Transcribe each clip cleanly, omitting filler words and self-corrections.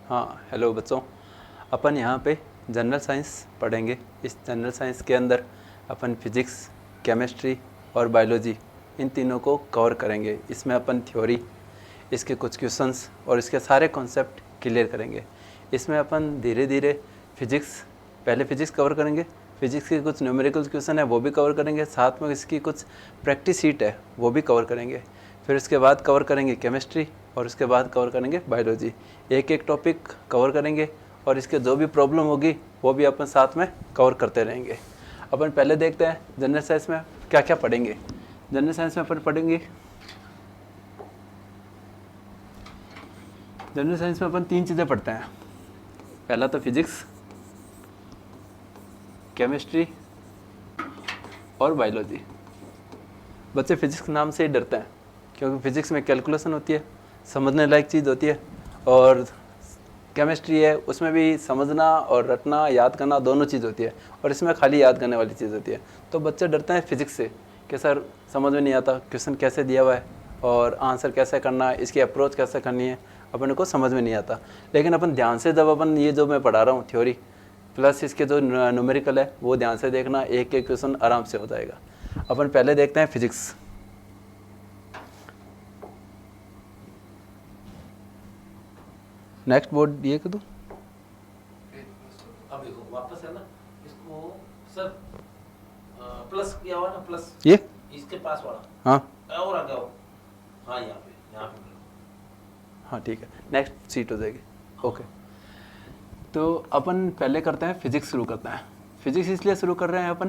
हाँ हेलो बच्चों, अपन यहाँ पे जनरल साइंस पढ़ेंगे। इस जनरल साइंस के अंदर अपन फिजिक्स, केमिस्ट्री और बायोलॉजी इन तीनों को कवर करेंगे। इसमें अपन थ्योरी, इसके कुछ क्वेश्चंस और इसके सारे कॉन्सेप्ट क्लियर करेंगे। इसमें अपन धीरे धीरे पहले फिजिक्स कवर करेंगे, फिजिक्स के कुछ न्यूमेरिकल क्वेश्चन है वो भी कवर करेंगे, साथ में इसकी कुछ प्रैक्टिस शीट है वो भी कवर करेंगे। फिर इसके बाद कवर करेंगे केमिस्ट्री और उसके बाद कवर करेंगे बायोलॉजी। एक एक टॉपिक कवर करेंगे और इसके जो भी प्रॉब्लम होगी वो भी अपन साथ में कवर करते रहेंगे। अपन पहले देखते हैं जनरल साइंस में क्या क्या पढ़ेंगे। जनरल साइंस में अपन पढ़ेंगे, जनरल साइंस में अपन 3 चीज़ें पढ़ते हैं। पहला तो फिजिक्स, केमिस्ट्री और बायोलॉजी। बच्चे फिजिक्स नाम से ही डरते हैं क्योंकि फिजिक्स में कैलकुलेशन होती है, समझने लायक चीज़ होती है, और केमिस्ट्री है उसमें भी समझना और रटना, याद करना दोनों चीज़ होती है, और इसमें खाली याद करने वाली चीज़ होती है। तो बच्चे डरते हैं फिजिक्स से कि सर समझ में नहीं आता, क्वेश्चन कैसे दिया हुआ है और आंसर कैसे करना है, इसकी अप्रोच कैसे करनी है, अपन को समझ में नहीं आता। लेकिन अपन ध्यान से जब अपन ये जो मैं पढ़ा रहा हूँ थ्योरी प्लस इसके जो न्यूमेरिकल है वो ध्यान से देखना, एक एक क्वेश्चन आराम से हो जाएगा। अपन पहले देखते हैं फिजिक्स। नेक्स्ट बोर्ड ये कर दूँ। अब देखो वापस है ना, इसको सर प्लस किया हुआ ना, प्लस ये इसके पास वाला, हाँ और आगे आओ। हाँ यहाँ पे हाँ ठीक है, नेक्स्ट सीट हो जाएगी। ओके, तो अपन पहले करते हैं फिजिक्स शुरू करते हैं। फिजिक्स इसलिए शुरू कर रहे हैं अपन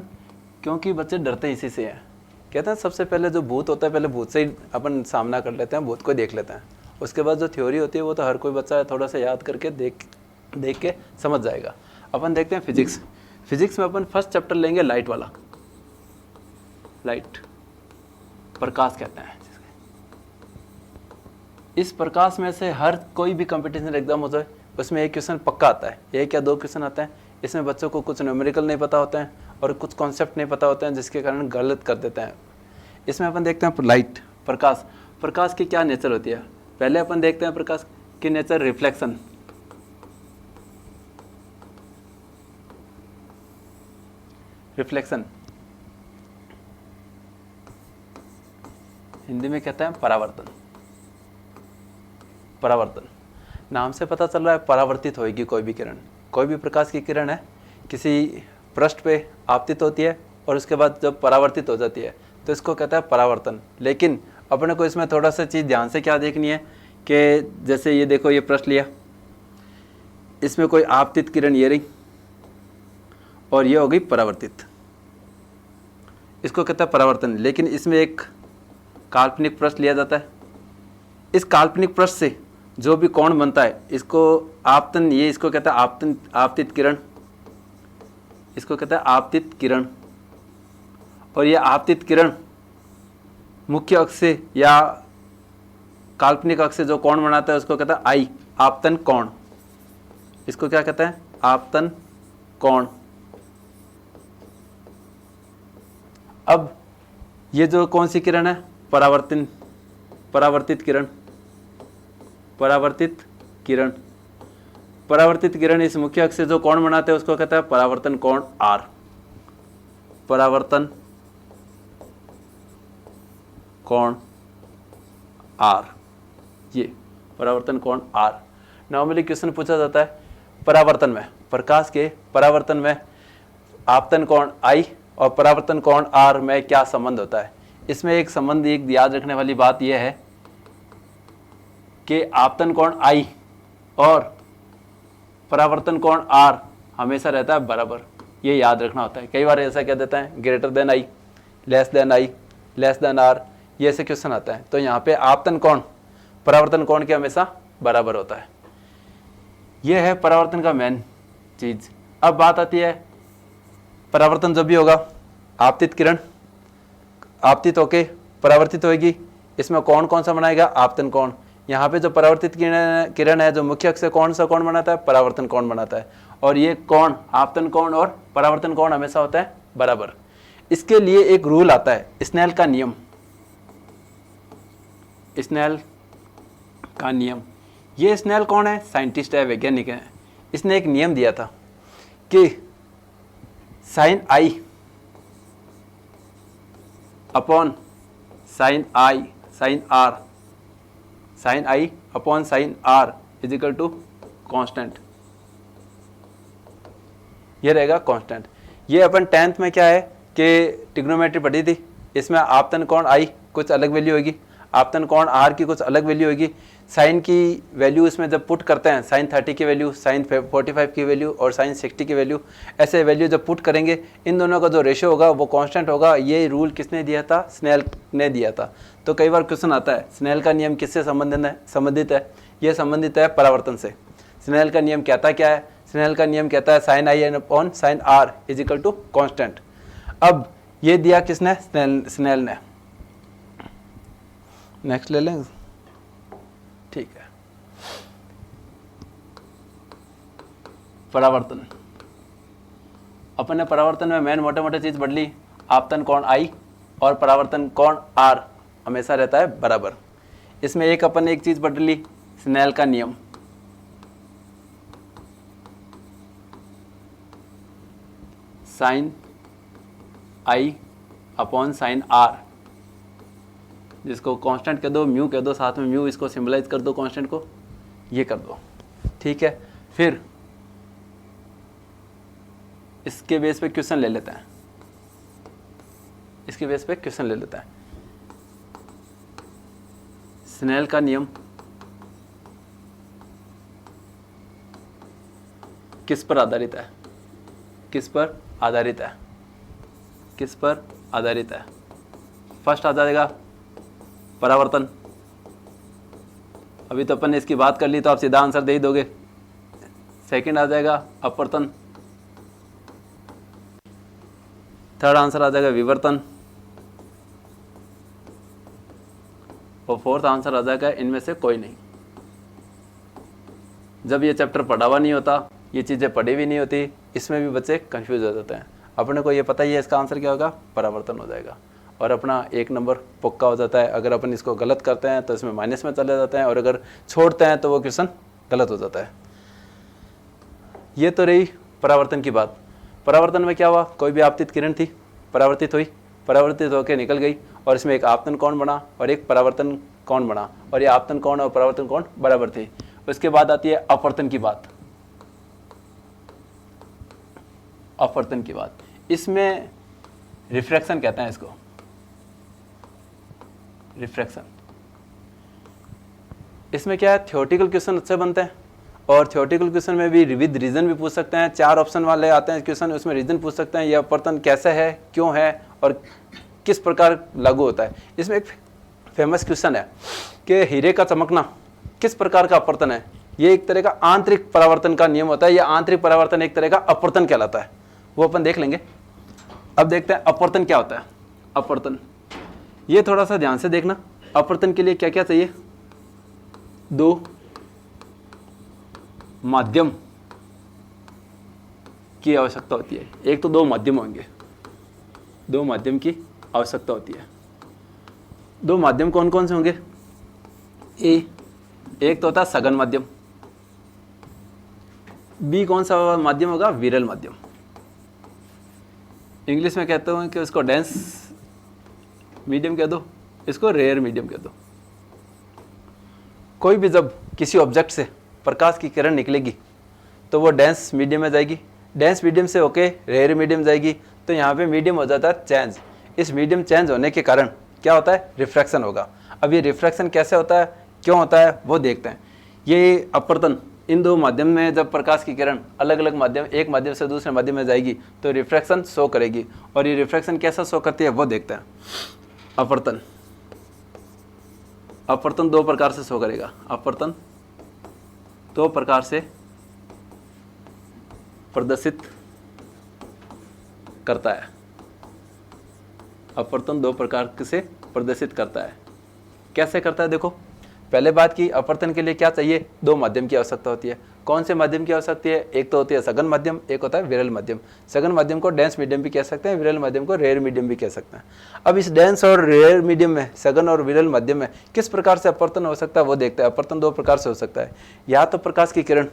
क्योंकि बच्चे डरते इसी से हैं। कहते हैं सबसे पहले जो भूत होता है पहले भूत से ही अपन सामना कर लेते हैं, भूत को देख लेते हैं। उसके बाद जो थ्योरी होती है वो तो हर कोई बच्चा थोड़ा सा याद करके देख के समझ जाएगा। अपन देखते हैं फिजिक्स। फिजिक्स में अपन फर्स्ट चैप्टर लेंगे लाइट वाला। लाइट, प्रकाश कहते हैं। इस प्रकाश में से हर कोई भी कंपटीशन एग्जाम हो जाए उसमें एक क्वेश्चन पक्का आता है, एक या 2 क्वेश्चन आते हैं। इसमें बच्चों को कुछ न्यूमेरिकल नहीं पता होते हैं और कुछ कॉन्सेप्ट नहीं पता होते हैं जिसके कारण गलत कर देते हैं। इसमें अपन देखते हैं लाइट, प्रकाश। प्रकाश की क्या नेचर होती है, पहले अपन देखते हैं प्रकाश की नेचर। रिफ्लेक्शन, रिफ्लेक्शन हिंदी में कहते हैं परावर्तन। परावर्तन नाम से पता चल रहा है परावर्तित होएगी कोई भी किरण। कोई भी प्रकाश की किरण है किसी पृष्ठ पे आपतित होती है और उसके बाद जब परावर्तित हो जाती है तो इसको कहता है परावर्तन। लेकिन अपने को इसमें थोड़ा सा चीज़ ध्यान से क्या देखनी है कि जैसे ये देखो, ये पृष्ठ लिया, इसमें कोई आपतित किरण ये रही और ये हो गई परावर्तित, इसको कहता है परावर्तन। लेकिन इसमें एक काल्पनिक पृष्ठ लिया जाता है, इस काल्पनिक पृष्ठ से जो भी कोण बनता है इसको आपतन, ये इसको कहता है आपतन, आपतित किरण, इसको कहता है आपतित किरण। और ये आपतित किरण मुख्य अक्ष से या काल्पनिक अक्ष से जो कोण बनाता है उसको कहता है आई, आपतन कोण। इसको क्या कहता है, आपतन कोण। अब ये जो कौन सी किरण है, परावर्तित किरण। परावर्तित किरण, परावर्तित किरण इस मुख्य अक्ष से जो कोण बनाते हैं उसको कहता है परावर्तन कोण आर। परावर्तन कोण आर, ये परावर्तन कोण आर। नॉर्मली क्वेश्चन पूछा जाता है परावर्तन में, प्रकाश के परावर्तन में आपतन कोण आई और परावर्तन कोण आर में क्या संबंध होता है। इसमें एक संबंध, एक याद रखने वाली बात यह है कि आपतन कोण आई और परावर्तन कोण आर हमेशा रहता है बराबर, ये याद रखना होता है। कई बार ऐसा कह देता है greater than I, less than R, ये ऐसे क्वेश्चन आता है। तो यहाँ पे आपतन कोण परावर्तन कोण के हमेशा बराबर होता है। ये है परावर्तन का मेन चीज। अब बात आती है परावर्तन जब भी होगा, आपतित किरण आपतित होके परावर्तित होगी, इसमें कौन सा बनाएगा, आपतन कोण। यहाँ पे जो परावर्तित किरण है जो मुख्य अक्ष से कौन सा कोण बनाता है, परावर्तन कोण बनाता है। और ये कोण, आपतन कोण और परावर्तन कोण हमेशा होता है बराबर। इसके लिए एक रूल आता है, स्नेल का नियम। स्नेल का नियम ये स्नेल कौन है? साइंटिस्ट है, वैज्ञानिक है। इसने एक नियम दिया था कि sine I upon sine I sine R, sine I upon sine R is equal to constant. ये रहेगा कांस्टेंट। ये अपन 10th में क्या है कि ट्रिग्नोमेट्री पढ़ी थी, इसमें आपतन कोण आई कुछ अलग वैल्यू होगी, आपतन कोण आर की कुछ अलग वैल्यू होगी, साइन की वैल्यू इसमें जब पुट करते हैं, साइन 30 की वैल्यू, साइन 45 की वैल्यू और साइन 60 की वैल्यू, ऐसे वैल्यू जब पुट करेंगे इन दोनों का जो रेशियो होगा वो कांस्टेंट होगा। ये रूल किसने दिया था? स्नेल ने दिया था। तो कई बार क्वेश्चन आता है स्नेल का नियम किससे संबंधित है? ये संबंधित है परावर्तन से। स्नेल का नियम कहता क्या है? स्नेल का नियम कहता है sine I upon sine R is equal to constant. अब ये दिया किसने? स्नेल ने। नेक्स्ट ले लें, ठीक है। परावर्तन, अपन ने परावर्तन में मेन मोटे मोटे चीज पढ़ ली, आपतन कोण आई और परावर्तन कोण आर हमेशा रहता है बराबर। इसमें एक अपन ने एक चीज पढ़ ली, स्नेल का नियम। Sine I upon sine R, जिसको कांस्टेंट कह दो, म्यू कह दो, साथ में म्यू इसको सिंबलाइज कर दो कांस्टेंट को, ये कर दो, ठीक है। फिर इसके बेस पे क्वेश्चन ले लेते हैं, इसके बेस पे क्वेश्चन ले लेते हैं। स्नेल का नियम किस पर आधारित है? किस पर आधारित है? किस पर आधारित है? फर्स्ट आ जाएगा परावर्तन। अभी तो अपन ने इसकी बात कर ली तो आप सीधा आंसर दे ही दोगे। सेकंड आ जाएगा अपवर्तन। थर्ड आंसर आ जाएगा विवर्तन। और फोर्थ आंसर आ जाएगा इनमें से कोई नहीं। जब ये चैप्टर पढ़ा हुआ नहीं होता, ये चीज़ें पढ़ी भी नहीं होती, इसमें भी बच्चे कंफ्यूज हो जाते हैं। अपने को ये पता ही है इसका आंसर क्या होगा, परावर्तन हो जाएगा, और अपना 1 नंबर पक्का हो जाता है। अगर अपन इसको गलत करते हैं तो इसमें माइनस में चले जाते हैं, और अगर छोड़ते हैं तो वो क्वेश्चन गलत हो जाता है। ये तो रही परावर्तन की बात। परावर्तन में क्या हुआ, कोई भी आपतित किरण थी, परावर्तित हुई, परावर्तित होकर निकल गई, और इसमें एक आपतन कोण बना और एक परावर्तन कोण बना, और ये आपतन कोण और परावर्तन कोण बराबर थे। उसके बाद आती है अपवर्तन की बात। अपवर्तन की बात, इसमें रिफ्रैक्शन कहते हैं इसको, रिफ्रैक्शन। इसमें क्या है, थ्योरेटिकल क्वेश्चन अच्छे बनते हैं, और थ्योरेटिकल क्वेश्चन में भी विद रीजन भी पूछ सकते हैं। 4 ऑप्शन वाले आते हैं क्वेश्चन, उसमें रीजन पूछ सकते हैं, यह अपवर्तन कैसे है, क्यों है, और किस प्रकार लागू होता है। इसमें एक फेमस क्वेश्चन है कि हीरे का चमकना किस प्रकार का अपवर्तन है। ये एक तरह का आंतरिक परावर्तन का नियम होता है, यह आंतरिक परावर्तन एक तरह का अपवर्तन कहलाता है, वो अपन देख लेंगे। अब देखते हैं अपवर्तन क्या होता है। अपवर्तन, ये थोड़ा सा ध्यान से देखना। अपवर्तन के लिए क्या क्या चाहिए, 2 माध्यम की आवश्यकता होती है। एक तो 2 माध्यम होंगे, 2 माध्यम की आवश्यकता होती है। 2 माध्यम कौन कौन से होंगे? एक तो होता है सघन माध्यम, बी कौन सा माध्यम होगा, विरल माध्यम। इंग्लिश में कहते हैं कि उसको डेंस मीडियम कह दो, इसको रेयर मीडियम कह दो। कोई भी जब किसी ऑब्जेक्ट से प्रकाश की किरण निकलेगी तो वो डेंस मीडियम में जाएगी, डेंस मीडियम से होके रेयर मीडियम जाएगी, तो यहाँ पे मीडियम हो जाता है चेंज। इस मीडियम चेंज होने के कारण क्या होता है, रिफ्रैक्शन होगा। अब ये रिफ्रैक्शन कैसे होता है, क्यों होता है, वो देखते हैं। ये अपवर्तन, इन 2 माध्यम में जब प्रकाश की किरण अलग अलग माध्यम, एक माध्यम से दूसरे माध्यम में जाएगी तो रिफ्रैक्शन शो करेगी, और ये रिफ्रैक्शन कैसा शो करती है वो देखते हैं। अपवर्तन, अपवर्तन 2 प्रकार से शो करेगा। अपवर्तन 2 प्रकार से प्रदर्शित करता है। अपवर्तन 2 प्रकार से प्रदर्शित करता है। कैसे करता है देखो, पहले बात की अपवर्तन के लिए क्या चाहिए, दो माध्यम की आवश्यकता होती है। कौन से माध्यम की आवश्यकता है, एक तो होती है सघन माध्यम, एक होता है विरल माध्यम। सघन माध्यम को डेंस मीडियम भी कह सकते हैं, विरल माध्यम को रेयर मीडियम भी कह सकते हैं। अब इस डेंस और रेयर मीडियम में, सघन और विरल माध्यम में किस प्रकार से अपवर्तन हो सकता है वो देखते हैं। अपवर्तन दो प्रकार से हो सकता है, या तो प्रकाश की किरण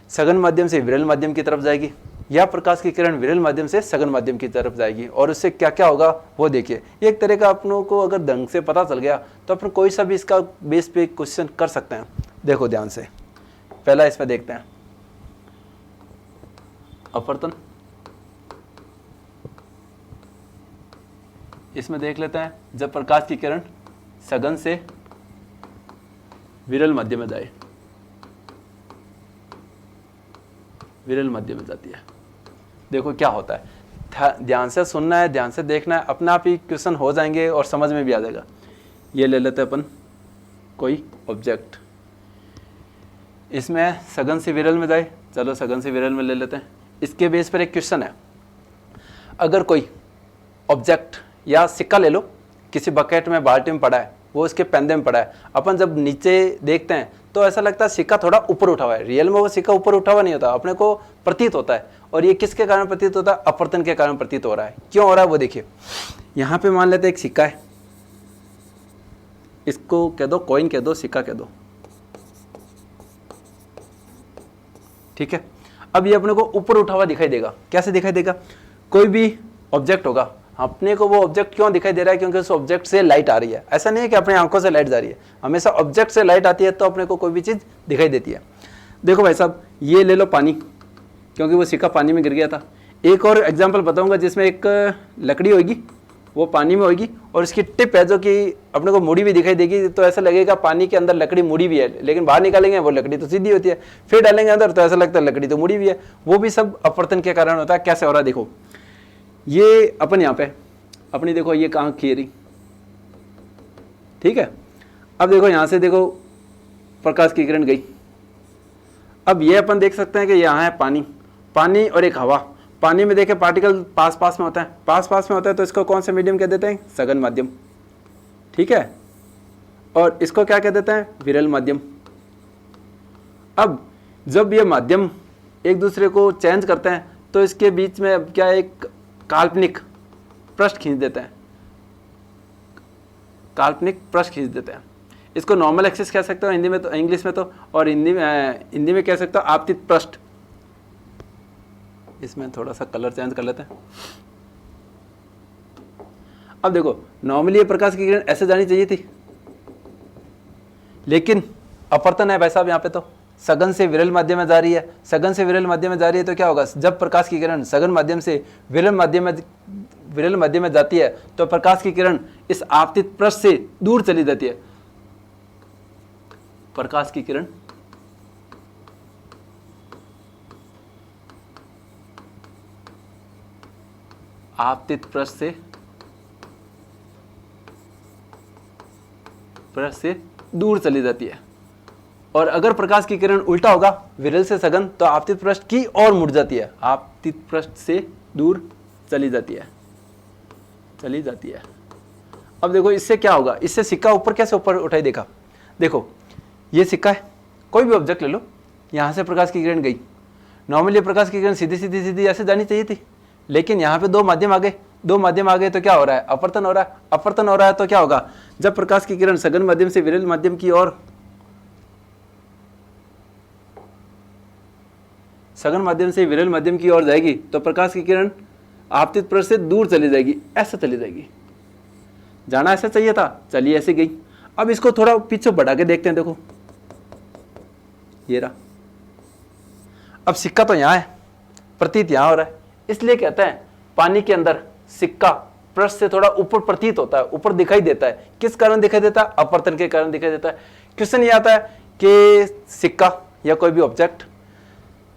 सघन माध्यम से विरल माध्यम की तरफ जाएगी, या प्रकाश की किरण विरल माध्यम से सघन माध्यम की तरफ जाएगी। और उससे क्या क्या होगा वो देखिए। एक तरह का अपनों को अगर ढंग से पता चल गया तो अपन कोई सा भी इसका बेस पे क्वेश्चन कर सकते हैं। देखो ध्यान से, पहला इसमें देखते हैं अपवर्तन। इसमें देख लेते हैं, जब प्रकाश की किरण सघन से विरल माध्यम में जाए, विरल माध्यम में जाती है, देखो क्या होता है। ध्यान से सुनना है, ध्यान से देखना है, अपने आप ही क्वेश्चन हो जाएंगे और समझ में भी आ जाएगा। ये ले लेते हैं अपन कोई ऑब्जेक्ट, इसमें सघन से विरल में जाए, चलो सघन से विरल में ले लेते हैं। इसके बेस पर एक क्वेश्चन है, अगर कोई ऑब्जेक्ट या सिक्का ले लो, किसी बकेट में बाल्टी में पड़ा है, वो उसके पेंदे में पड़ा है, अपन जब नीचे देखते हैं तो ऐसा लगता है सिक्का थोड़ा ऊपर उठा हुआ है। रियल में वो सिक्का ऊपर उठा हुआ नहीं होता, अपने को प्रतीत होता है। और ये किसके कारण प्रतीत होता है, अपवर्तन के कारण प्रतीत हो रहा है। क्यों हो रहा है वो देखिए। यहाँ पे मान लेते हैं एक सिक्का है, इसको कह दो कॉइन कह दो, सिक्का कह दो, ठीक है। अब ये अपने को ऊपर उठा हुआ दिखाई देगा। कैसे दिखाई देगा, कोई भी ऑब्जेक्ट होगा, अपने को वो ऑब्जेक्ट क्यों दिखाई दे रहा है, क्योंकि उस ऑब्जेक्ट से लाइट आ रही है। ऐसा नहीं है कि अपनी आंखों से लाइट जा रही है, हमेशा ऑब्जेक्ट से लाइट आती है तो अपने को कोई भी चीज़ दिखाई देती है। देखो भाई साहब, ये ले लो पानी, क्योंकि वो सिक्का पानी में गिर गया था। एक और एग्जाम्पल बताऊंगा जिसमें एक लकड़ी होगी, वो पानी में होगी और इसकी टिप है जो कि अपने को मुड़ी भी दिखाई देगी, तो ऐसा लगेगा पानी के अंदर लकड़ी मुड़ी भी है, लेकिन बाहर निकालेंगे वो लकड़ी तो सीधी होती है। फिर डालेंगे अंदर तो ऐसा लगता है लकड़ी तो मुड़ी भी है। वो भी सब अपवर्तन के कारण होता है। कैसे हो रहा है देखो, ये अपन यहाँ पे अपनी देखो ये कहाँ खी रही, ठीक है। अब देखो यहाँ से देखो प्रकाश की किरण गई। अब ये अपन देख सकते हैं कि यहाँ है पानी, पानी और एक हवा। पानी में देखे पार्टिकल पास पास में होता है, पास पास में होता है तो इसको कौन सा मीडियम कह देते हैं, सघन माध्यम, ठीक है। और इसको क्या कह देते हैं, विरल माध्यम। अब जब ये माध्यम एक दूसरे को चेंज करते हैं तो इसके बीच में अब क्या एक काल्पनिक पृष्ठ खींच देते हैं, काल्पनिक पृष्ठ खींच देते हैं। इसको नॉर्मल एक्सिस कह सकते हो हिंदी में तो, इंग्लिश में तो, और हिंदी में कह सकते हो आपतित पृष्ठ। इसमें थोड़ा सा कलर चेंज कर लेते हैं। अब देखो नॉर्मली ये प्रकाश की किरण ऐसे जानी चाहिए थी, लेकिन अपवर्तन है भाई साहब यहाँ पे तो सघन से विरल माध्यम में जा रही है। सघन से विरल माध्यम में जा रही है तो क्या होगा, जब प्रकाश की किरण सघन माध्यम से विरल माध्यम में जाती है तो प्रकाश की किरण इस आपतित पृष्ठ से दूर चली जाती है। प्रकाश की किरण आपतित पृष्ठ से दूर चली जाती है। और अगर प्रकाश की किरण उल्टा होगा, विरल से सघन, तो आपतित पृष्ठ की ओर मुड़ जाती है, आपतित पृष्ठ से दूर चली जाती है। अब देखो इससे क्या होगा, इससे सिक्का ऊपर कैसे ऊपर उठाई देखा। देखो ये सिक्का है, कोई भी ऑब्जेक्ट ले लो, यहाँ से प्रकाश की किरण गई। नॉर्मली प्रकाश की किरण सीधी सीधी सीधी ऐसे जानी चाहिए थी, लेकिन यहाँ पे दो माध्यम आ गए तो क्या हो रहा है, अपवर्तन हो रहा है। अपवर्तन हो रहा है तो क्या होगा, जब प्रकाश की किरण सघन माध्यम से विरल माध्यम की ओर, सघन माध्यम से विरल माध्यम की ओर जाएगी तो प्रकाश की किरण आपतित पृष्ठ से दूर चली जाएगी, ऐसे चली जाएगी। जाना ऐसा चाहिए था, चलिए ऐसे गई। अब इसको थोड़ा पीछे बढ़ा के देखते हैं, देखो ये रहा। अब सिक्का तो यहाँ है, प्रतीत यहाँ हो रहा है, इसलिए कहते हैं पानी के अंदर सिक्का पृष्ठ से थोड़ा ऊपर प्रतीत होता है, ऊपर दिखाई देता है। किस कारण दिखाई देता है, अपवर्तन के कारण दिखाई देता है। क्वेश्चन ये आता है कि सिक्का या कोई भी ऑब्जेक्ट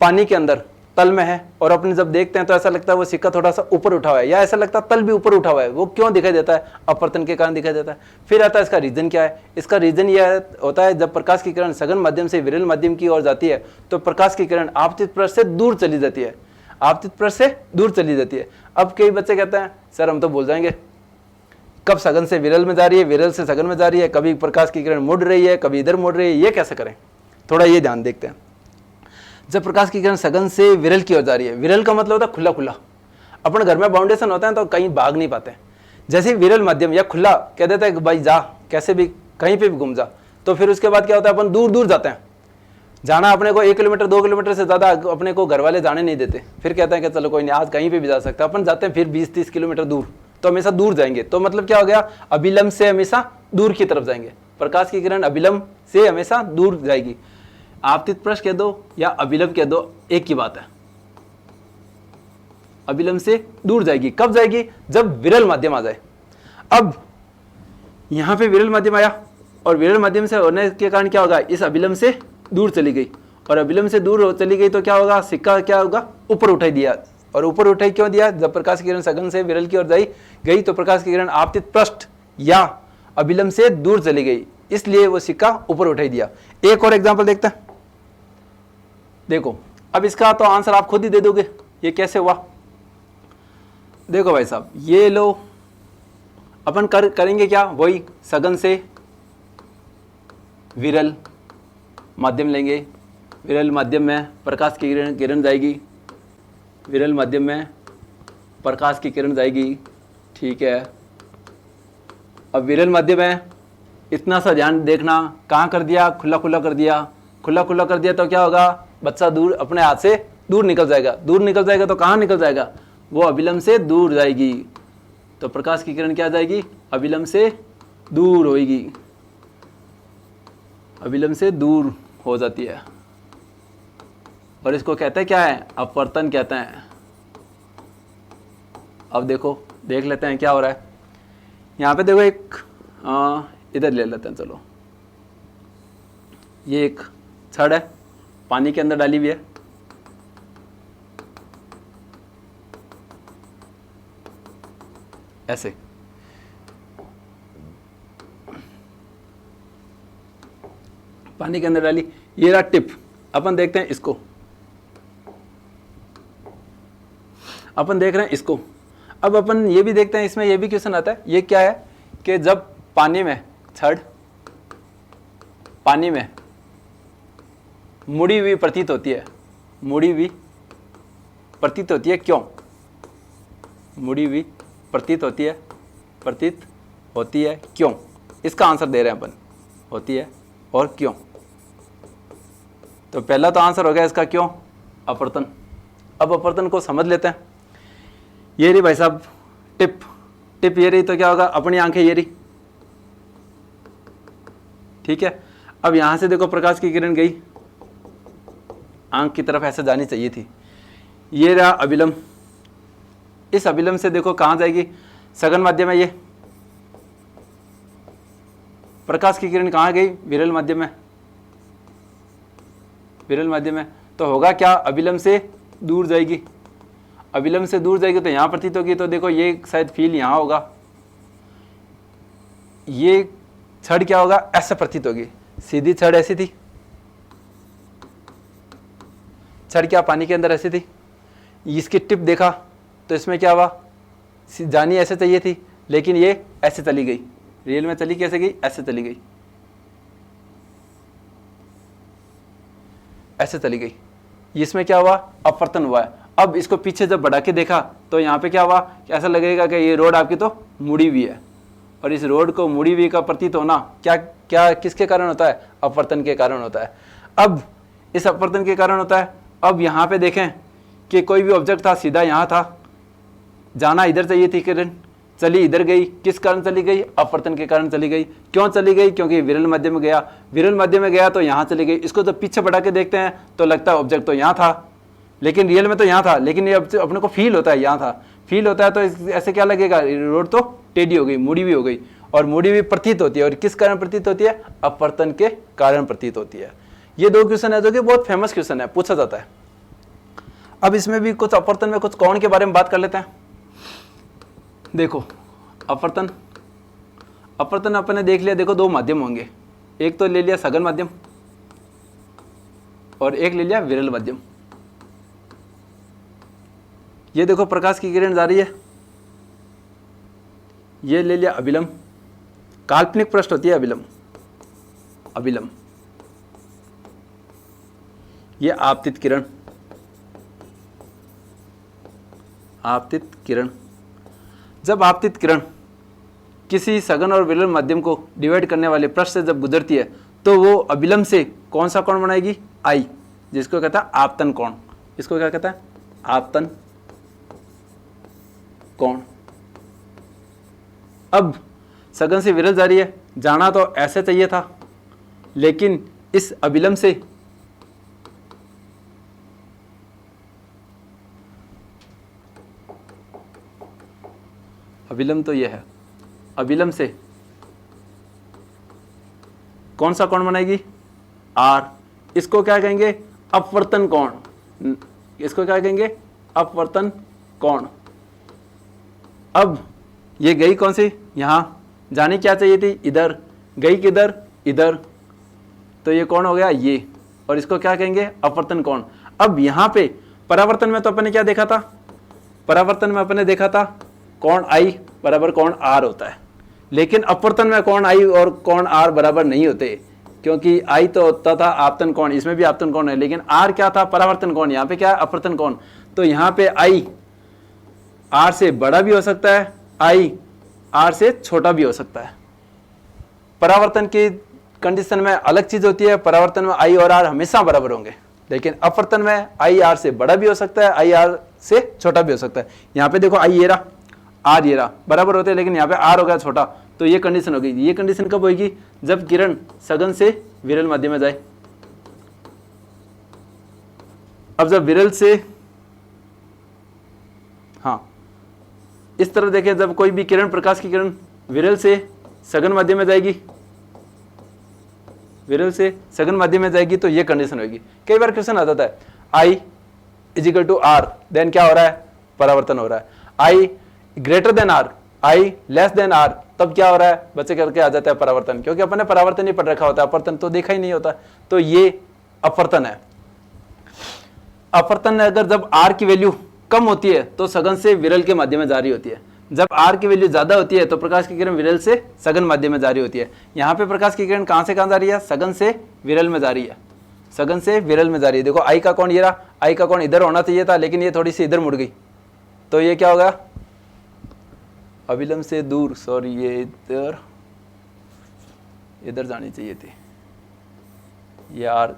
पानी के अंदर तल में है और अपने जब देखते हैं तो ऐसा लगता है वो सिक्का थोड़ा सा ऊपर उठा हुआ है, या ऐसा लगता है तल भी ऊपर उठा हुआ है। वो क्यों दिखाई देता है, अपवर्तन के कारण दिखाई देता है। फिर आता है इसका रीजन क्या है। इसका रीजन यह होता है, जब प्रकाश की किरण सघन माध्यम से विरल माध्यम की ओर जाती है तो प्रकाश की किरण आपतित पृष्ठ से दूर चली जाती है, आपतित पृष्ठ से दूर चली जाती है। अब कई बच्चे कहते हैं सर हम तो भूल जाएंगे, कब सघन से विरल में जा रही है, विरल से सघन में जा रही है, कभी प्रकाश की किरण मुड़ रही है, कभी इधर मुड़ रही है, ये कैसे करें, थोड़ा ये ध्यान देखते हैं। जब प्रकाश की किरण सघन से विरल की ओर जा रही है, विरल का मतलब होता है खुला खुला, अपन घर में बाउंडेशन होता है तो कहीं भाग नहीं पाते, जैसे ही विरल मध्यम या खुला कह देता है कि भाई जा, कैसे भी कहीं पे भी घूम जा, तो फिर उसके बाद क्या होता है, अपन दूर दूर जाते हैं। जाना अपने को 1 किलोमीटर 2 किलोमीटर से ज़्यादा अपने को घर वाले जाने नहीं देते, फिर कहते हैं कि चलो कोई नहीं आज कहीं पे भी जा सकते हैं, अपन जाते हैं फिर 20-30 किलोमीटर दूर, तो हमेशा दूर जाएंगे। तो मतलब क्या हो गया, अभिलंब से हमेशा दूर की तरफ जाएंगे। प्रकाश की किरण अभिलंब से हमेशा दूर जाएगी। आपतित पृष्ठ कह दो या अभिलंब कह दो, एक ही बात है, अभिलंब से दूर जाएगी। कब जाएगी, जब विरल माध्यम आ जाए। अब यहां पे विरल माध्यम आया और विरल माध्यम से होने के कारण क्या होगा, इस अभिलंब से दूर चली गई, और अभिलंब से दूर चली गई तो क्या होगा, सिक्का क्या होगा, ऊपर उठाई दिया। और ऊपर उठाई क्यों दिया, जब प्रकाश की किरण सघन से विरल की ओर गई तो प्रकाश की किरण आपतित पृष्ठ या अभिलंब से दूर चली गई, इसलिए वो सिक्का ऊपर उठाई दिया। एक और एग्जांपल देखते हैं, देखो अब इसका तो आंसर आप खुद ही दे दोगे, ये कैसे हुआ। देखो भाई साहब, ये लो, अपन करेंगे क्या, वही सघन से विरल माध्यम लेंगे, विरल माध्यम में प्रकाश की किरण जाएगी, विरल माध्यम में प्रकाश की किरण जाएगी, ठीक है। अब विरल माध्यम में इतना सा ध्यान देखना, कहाँ कर दिया, खुला खुला कर दिया, खुला खुला कर दिया तो क्या होगा, बच्चा दूर अपने हाथ से दूर निकल जाएगा, दूर निकल जाएगा तो कहाँ निकल जाएगा, वो अभिलंब से दूर जाएगी, तो प्रकाश की किरण क्या जाएगी, अभिलंब से दूर होगी, अभिलंब से दूर हो जाती है, और इसको कहते हैं क्या है, अपवर्तन कहते हैं। अब देखो, देख लेते हैं क्या हो रहा है। यहाँ पे देखो एक इधर ले लेते हैं, चलो ये एक छड़ है, पानी के अंदर डाली हुई है, ऐसे पानी के अंदर डाली, ये रहा टिप। अपन देखते हैं इसको, अपन देख रहे हैं इसको। अब अपन ये भी देखते हैं, इसमें ये भी क्वेश्चन आता है, ये क्या है कि जब पानी में छड़ पानी में मुड़ी हुई प्रतीत होती है, मुड़ी हुई प्रतीत होती है, क्यों मुड़ी हुई प्रतीत होती है, प्रतीत होती है क्यों, इसका आंसर दे रहे हैं अपन, होती है और क्यों। तो पहला तो आंसर हो गया इसका क्यों, अपवर्तन। अब अपवर्तन को समझ लेते हैं। ये रही भाई साहब टिप, टिप ये रही तो क्या होगा, अपनी आंखें ये रही, ठीक है। अब यहां से देखो प्रकाश की किरण गई, आंख की तरफ ऐसे जानी चाहिए थी, ये रहा अभिलंब, इस अभिलंब से देखो कहां जाएगी, सघन माध्यम है, ये प्रकाश की किरण कहां गई, विरल माध्यम में, विरल माध्यम में, तो होगा क्या, अभिलंब से दूर जाएगी, अभिलंब से दूर जाएगी तो यहां प्रतीत होगी, तो देखो ये शायद फील यहां होगा, ये छड़ क्या होगा, ऐसे प्रतीत होगी, सीधी छड़ ऐसी थी, छड़ क्या पानी के अंदर ऐसी थी, इसकी टिप देखा तो इसमें क्या हुआ, जानी ऐसे चाहिए थी, लेकिन ये ऐसे चली गई, रियल में चली कैसे गई, ऐसे चली गई, ऐसे चली गई, इसमें क्या हुआ, अपवर्तन हुआ है। अब इसको पीछे जब बढ़ा के देखा तो यहाँ पे क्या हुआ, ऐसा लगेगा कि ये रोड आपकी तो मुड़ी हुई है, और इस रोड को मुड़ी हुई का प्रतीत होना क्या क्या किसके कारण होता है, अपवर्तन के कारण होता है। अब इस अपवर्तन के कारण होता है। अब यहाँ पे देखें कि कोई भी ऑब्जेक्ट था, सीधा यहाँ था, जाना इधर चाहिए थी किरण, चली इधर गई, किस कारण चली गई, अपवर्तन के कारण चली गई। क्यों चली गई, क्योंकि विरल मध्य में गया, विरल मध्य में गया तो यहाँ चली गई। इसको जब पीछे बढ़ा के देखते हैं तो लगता है ऑब्जेक्ट तो यहाँ था, लेकिन रियल में तो यहाँ था, लेकिन ये अपने को फील होता है यहाँ था, फील होता है तो ऐसे क्या लगेगा, रोड तो टेढ़ी हो गई, मुड़ी हुई हो गई, और मुड़ी हुई प्रतीत होती है, और किस कारण प्रतीत होती है, अपवर्तन के कारण प्रतीत होती है। ये दो क्वेश्चन है जो कि बहुत फेमस क्वेश्चन है, पूछा जाता है। अब इसमें भी कुछ अपवर्तन में कुछ कोण के बारे में बात कर लेते हैं। देखो अपवर्तन, अपवर्तन अपने देख लिया, देखो दो माध्यम होंगे, एक तो ले लिया सघन माध्यम और एक ले लिया विरल माध्यम। ये देखो प्रकाश की किरण जा रही है, ये ले लिया अभिलंब, काल्पनिक पृष्ठ होती है अभिलंब, अभिलंब। ये आपतित किरण, आपतित किरण। जब आपतित किरण किसी सघन और विरल माध्यम को डिवाइड करने वाले पृष्ठ से जब गुजरती है तो वो अभिलंब से कौन सा कोण बनाएगी? आई, जिसको कहता है आपतन कोण। इसको क्या कहता है? आपतन कोण। अब सघन से विरल जा रही है, जाना तो ऐसे चाहिए था, लेकिन इस अभिलंब से अभिलंब तो यह है, अभिलंब से कौन सा कोण बनाएगी? आर। इसको क्या कहेंगे? अपवर्तन कोण। इसको क्या कहेंगे? अपवर्तन कोण। अब ये गई कौन सी? यहां जानी क्या चाहिए थी? इधर। गई किधर? इधर। तो ये कौन हो गया? ये। और इसको क्या कहेंगे? अपवर्तन कोण। अब यहां पे परावर्तन में तो अपने क्या देखा था? परावर्तन में अपने देखा था कोण आई बराबर कोण आर होता है, लेकिन अपवर्तन में कोण आई और कोण आर बराबर नहीं होते, क्योंकि आई तो होता था आपतन कोण, इसमें भी आपतन कोण है, लेकिन आर क्या था? परावर्तन कोण। यहाँ पे क्या है? अपवर्तन कोण। तो यहाँ पे आई आर से बड़ा भी हो सकता है, आई आर से छोटा भी हो सकता है। परावर्तन की कंडीशन में अलग चीज होती है, परावर्तन में आई और आर हमेशा बराबर होंगे, लेकिन अपवर्तन में आई आर से बड़ा भी हो सकता है, आई आर से छोटा भी हो सकता है। यहाँ पे देखो आई ये रहा, आर ये रहा, बराबर होते हैं, लेकिन यहाँ पे आर हो गया छोटा, तो ये कंडीशन हो गई। ये कंडीशन कब होगी? जब किरण सघन से विरल माध्यम में जाए। अब जब विरल से, हाँ इस तरह देखें, जब कोई भी किरण, प्रकाश की किरण विरल से सघन माध्यम में जाएगी, विरल से सघन माध्यम में जाएगी, तो ये कंडीशन होगी। कई बार क्वेश्चन आता है I is equal to R, then क्या हो रहा है? परावर्तन हो रहा है। I greater than R, I less than R, तब क्या हो रहा है? बच्चे करके आ जाता है परावर्तन, क्योंकि अपन ने परावर्तन ही पढ़ रखा होता है, अपवर्तन तो देखा ही नहीं होता। तो ये अपवर्तन है। अपवर्तन में अगर जब आर की वैल्यू कम होती है तो सघन से विरल के माध्यम में जारी होती है, जब आर की वैल्यू ज्यादा होती है तो प्रकाश की किरण विरल से सघन माध्यम में जारी होती है। यहाँ पे प्रकाश की किरण कहां से कहां जा रही है? सघन से विरल में जा रही है, सघन से विरल में जा रही है। देखो आई का कोण ये रहा, आई का कोण इधर होना चाहिए था, लेकिन ये थोड़ी सी इधर मुड़ गई, तो ये क्या होगा? अभिलंब से दूर, सॉरी ये इधर जानी चाहिए थी यार,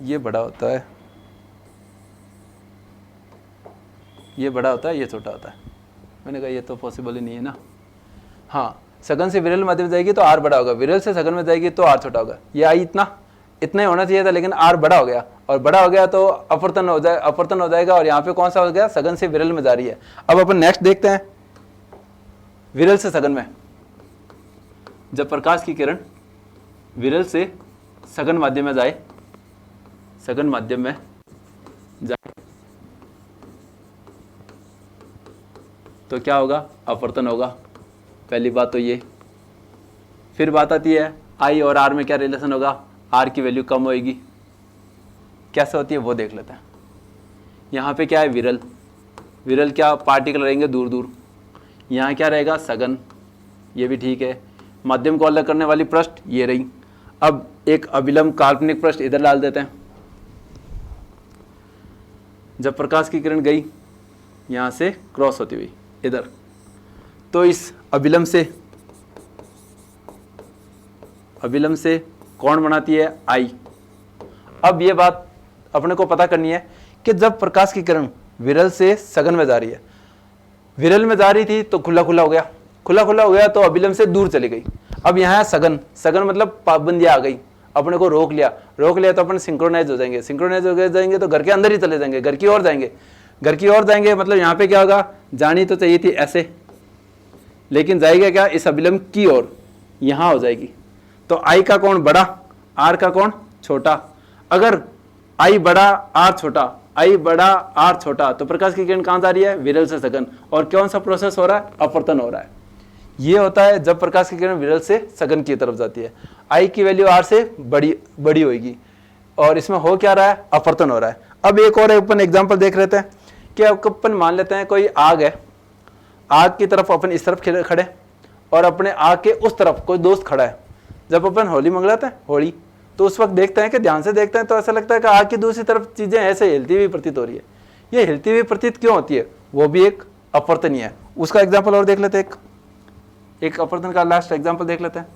ये बड़ा होता है, ये बड़ा होता है, ये छोटा होता है। मैंने कहा ये तो पॉसिबल ही नहीं है ना। हाँ, सघन से विरल माध्यम जाएगी तो आर बड़ा होगा, विरल से सघन में जाएगी तो आर छोटा होगा। ये आई इतना ही होना चाहिए था, लेकिन आर बड़ा हो गया, और बड़ा हो गया तो अपवर्तन हो जाएगा, और यहाँ पे कौन सा हो गया? सघन से विरल में जा रही है। अब अपन नेक्स्ट देखते हैं, विरल से सघन में जब प्रकाश की किरण विरल से सघन माध्यम में जाए, सघन माध्यम में जाए, तो क्या होगा? अपवर्तन होगा। पहली बात तो ये। फिर बात आती है आई और आर में क्या रिलेशन होगा? आर की वैल्यू कम होएगी। कैसे होती है वो देख लेते हैं। यहाँ पे क्या है? विरल। विरल क्या? पार्टिकल रहेंगे दूर दूर। यहाँ क्या रहेगा? सघन। ये भी ठीक है। माध्यम को अलग करने वाली पृष्ठ ये रही। अब एक अभिलंब काल्पनिक पृष्ठ इधर डाल देते हैं। जब प्रकाश की किरण गई यहाँ से क्रॉस होती हुई इधर, तो इस अभिलंब से कौन बनाती है? आई। अब ये बात अपने को पता करनी है कि जब प्रकाश की किरण विरल से सघन में जा रही है, विरल में जा रही थी तो खुला खुला हो गया, खुला खुला हो गया तो अभिलंब से दूर चली गई। अब यहाँ सघन, सघन मतलब पाबंदी आ गई, अपने को रोक लिया तो अपन सिंक्रोनाइज हो जाएंगे, सिंक्रोनाइज हो जाएंगे तो घर के अंदर ही चले जाएंगे, घर की ओर जाएंगे, मतलब यहाँ पे क्या होगा? जानी तो चाहिए थी ऐसे, लेकिन जाएगा क्या? इस अभिलंब की ओर, यहाँ हो जाएगी। तो आई का कोण बड़ा, आर का कोण छोटा। अगर आई बड़ा आर छोटा, आई बड़ा आर छोटा, तो प्रकाश की किरण कहाँ जा रही है? विरल से सघन। और कौन सा प्रोसेस हो रहा है? अपवर्तन हो रहा है। ये होता है जब प्रकाश की किरण विरल से सघन की तरफ जाती है। आई की वैल्यू आर से बड़ी होगी, और इसमें हो क्या रहा है? अपवर्तन हो रहा है। अब एक और अपन एग्जाम्पल देख लेते हैं। कि अपन मान लेते हैं कोई आग है, आग की तरफ अपन इस तरफ खड़े और अपने आग के उस तरफ कोई दोस्त खड़ा है। जब अपन होली मंगलाते हैं होली, तो उस वक्त देखते हैं कि ध्यान से देखते हैं तो ऐसा लगता है कि आग की दूसरी तरफ चीजें ऐसे हिलती हुई प्रतीत हो रही है। ये हिलती हुई प्रतीत क्यों होती है? वो भी एक अपवर्तनीय है। उसका एग्जाम्पल और देख लेते हैं, एक अपवर्तन का लास्ट एग्जाम्पल देख लेते हैं।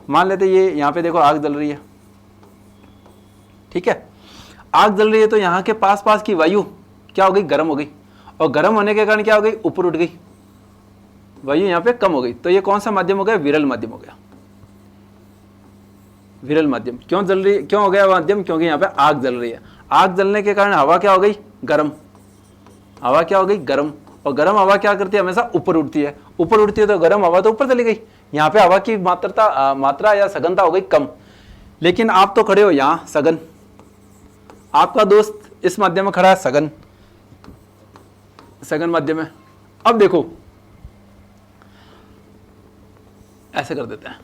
मान लेते हैं ये यहाँ पे देखो आग जल रही है, ठीक है, आग जल रही है तो यहाँ के पास पास की वायु क्या हो गई? गर्म हो गई, और गर्म होने के कारण क्या हो गई? ऊपर उठ गई, वायु यहाँ पे कम हो गई। तो ये कौन सा माध्यम हो गया? विरल माध्यम हो गया। विरल माध्यम क्यों जल रही है, क्यों हो गया माध्यम? क्योंकि यहाँ पे आग जल रही है। आग जलने के कारण हवा क्या हो गई? गर्म। हवा क्या हो गई? गर्म। और गर्म हवा क्या करती है? हमेशा ऊपर उठती है। ऊपर उठती है तो गर्म हवा तो ऊपर चली गई। यहाँ पे हवा की मात्रा या सघनता हो गई कम। लेकिन आप तो खड़े हो यहाँ सघन, आपका दोस्त इस माध्यम में खड़ा है सघन, सघन माध्यम में। अब देखो ऐसे कर देते हैं।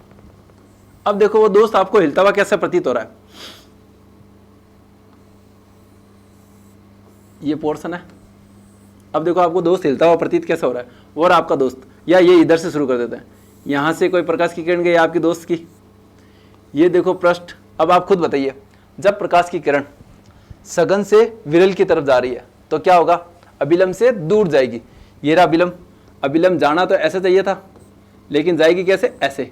अब देखो वो दोस्त आपको हिलता हुआ कैसे प्रतीत हो रहा है? ये पोर्शन है। अब देखो आपको दोस्त हिलता हुआ प्रतीत कैसे हो रहा है? और आपका दोस्त, या ये इधर से शुरू कर देते हैं, यहां से कोई प्रकाश की किरण गई आपकी दोस्त की, ये देखो पृष्ठ। अब आप खुद बताइए, जब प्रकाश की किरण सघन से विरल की तरफ जा रही है तो क्या होगा? अभिलंब से दूर जाएगी। ये रहा अभिलंब। अभिलंब जाना तो ऐसे चाहिए था, लेकिन जाएगी कैसे? ऐसे।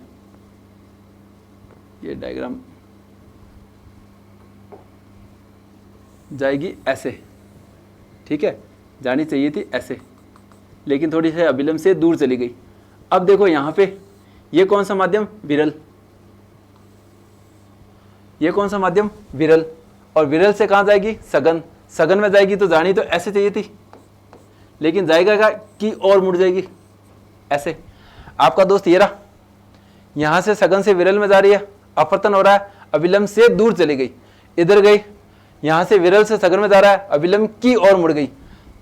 ये डायग्राम जाएगी ऐसे, ठीक है, जानी चाहिए थी ऐसे, लेकिन थोड़ी सी अभिलंब से दूर चली गई। अब देखो यहां पे ये कौन सा माध्यम? विरल। ये कौन सा माध्यम? विरल। और विरल से कहां जाएगी? सघन। सघन में जाएगी तो जानी तो ऐसे चाहिए थी, लेकिन जाएगा क्या कि और मुड़ जाएगी ऐसे। आपका दोस्त ये रहा, यहां से सघन से विरल में जा रही है, अपवर्तन हो रहा है, अभिलंब से दूर चली गई, इधर गई, यहां से विरल से सघन में जा रहा है, अभिलंब की ओर मुड़ गई।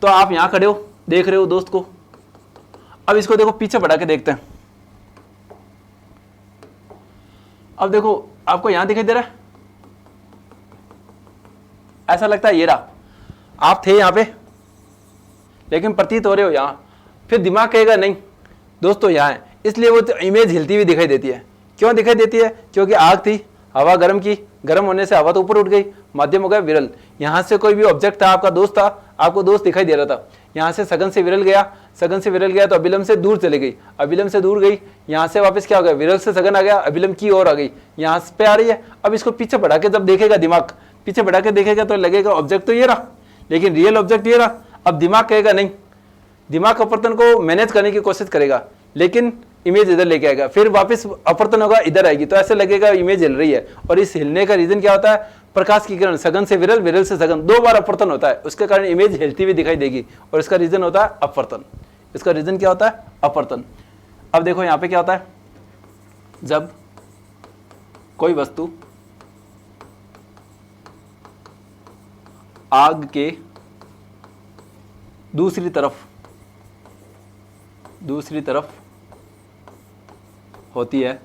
तो आप यहां खड़े हो, देख रहे हो दोस्त को। अब इसको देखो पीछे बढ़ा के देखते हैं। अब देखो आपको यहां दिखाई दे रहा है, ऐसा लगता है ये रहा, आप थे यहां पे लेकिन प्रतीत हो रहे हो यहां। फिर दिमाग कहेगा नहीं दोस्तों यहां है, इसलिए वो तो इमेज हिलती हुई दिखाई देती है। क्यों दिखाई देती है? क्योंकि आग थी, हवा गर्म की, गर्म होने से हवा तो ऊपर उठ गई, माध्यम हो गया विरल। यहां से कोई भी ऑब्जेक्ट था, आपका दोस्त था, आपको दोस्त दिखाई दे रहा था, यहां से सघन से विरल गया, सघन से विरल गया तो अभिलंब से दूर चली गई, अभिलंब से दूर गई, यहां से वापस क्या हो गया? विरल से सघन आ गया, अभिलंब की ओर आ गई, यहां पे आ रही है। अब इसको पीछे बढ़ा के जब देखेगा, दिमाग पीछे बढ़ा के देखेगा तो लगेगा ऑब्जेक्ट तो ये रहा, लेकिन रियल ऑब्जेक्ट ये रहा। अब दिमाग कहेगा नहीं, दिमाग अपवर्तन को मैनेज करने की कोशिश करेगा, लेकिन इमेज इधर लेके आएगा, फिर वापस अपवर्तन होगा, इधर आएगी, तो ऐसे लगेगा इमेज हिल रही है। और इस हिलने का रीजन क्या होता है? प्रकाश की किरण सघन से विरल, विरल से सघन, 2 बार अपवर्तन होता है, उसके कारण इमेज हिलती हुई दिखाई देगी, और इसका रीजन होता है अपवर्तन। इसका रीजन क्या होता है? अपवर्तन। अब देखो यहां पे क्या होता है, जब कोई वस्तु आग के दूसरी तरफ होती है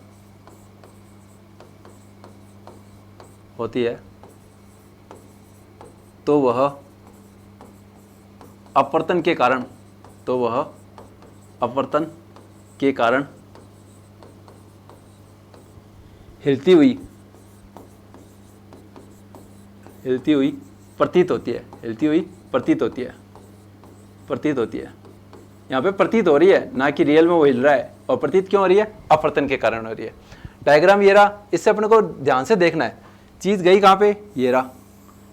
तो वह अपवर्तन के कारण हिलती हुई प्रतीत होती है, यहाँ पे प्रतीत हो रही है, ना कि रियल में वो हिल रहा है। और प्रतीत क्यों हो रही है? अपवर्तन के कारण हो रही है। डायग्राम ये रहा, इससे अपने को ध्यान से देखना है, चीज गई कहाँ पे? ये रहा,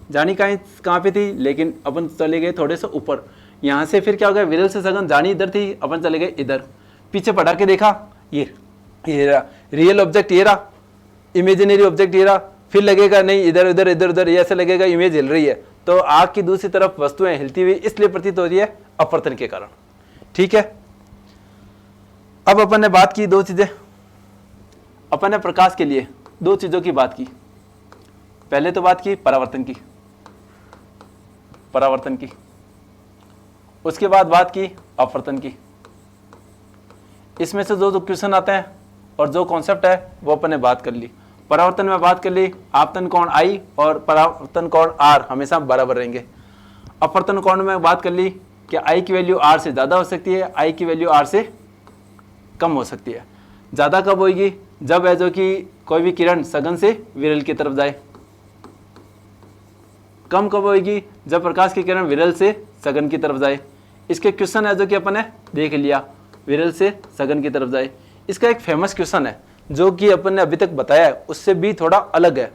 जानी कहाँ पे थी, लेकिन अपन चले गए थोड़े से ऊपर, यहाँ से फिर क्या हो गया? विरल से सघन, जानी इधर थी, अपन चले गए इधर, पीछे पढ़ा के देखा, ये रहा रियल ऑब्जेक्ट, ये रहा इमेजिनरी ऑब्जेक्ट, ये रहा। फिर लगेगा नहीं, इधर उधर इधर उधर, ये ऐसे लगेगा इमेज हिल रही है। तो आग की दूसरी तरफ वस्तुएं हिलती हुई इसलिए प्रतीत हो रही है अपवर्तन के कारण, ठीक है। अब अपन ने बात की 2 चीजें, अपन ने प्रकाश के लिए 2 चीजों की बात की। पहले तो बात की परावर्तन की, उसके बाद बात की अपवर्तन की। इसमें से जो क्वेश्चन आते हैं और जो कॉन्सेप्ट है वो अपन ने बात कर ली। परावर्तन में बात कर ली, आपतन कोण I और परावर्तन कोण R हमेशा बराबर रहेंगे। अपवर्तन कोण में बात कर ली, कि आई की वैल्यू आर से ज़्यादा हो सकती है, आई की वैल्यू आर से कम हो सकती है। ज़्यादा कब होगी? जब है जो कि कोई भी किरण सघन से विरल की तरफ जाए। कम कब होगी? जब प्रकाश की किरण विरल से सघन की तरफ जाए। इसके क्वेश्चन है जो कि अपन ने देख लिया, विरल से सघन की तरफ जाए। इसका एक फेमस क्वेश्चन है जो कि अपन ने अभी तक बताया है, उससे भी थोड़ा अलग है।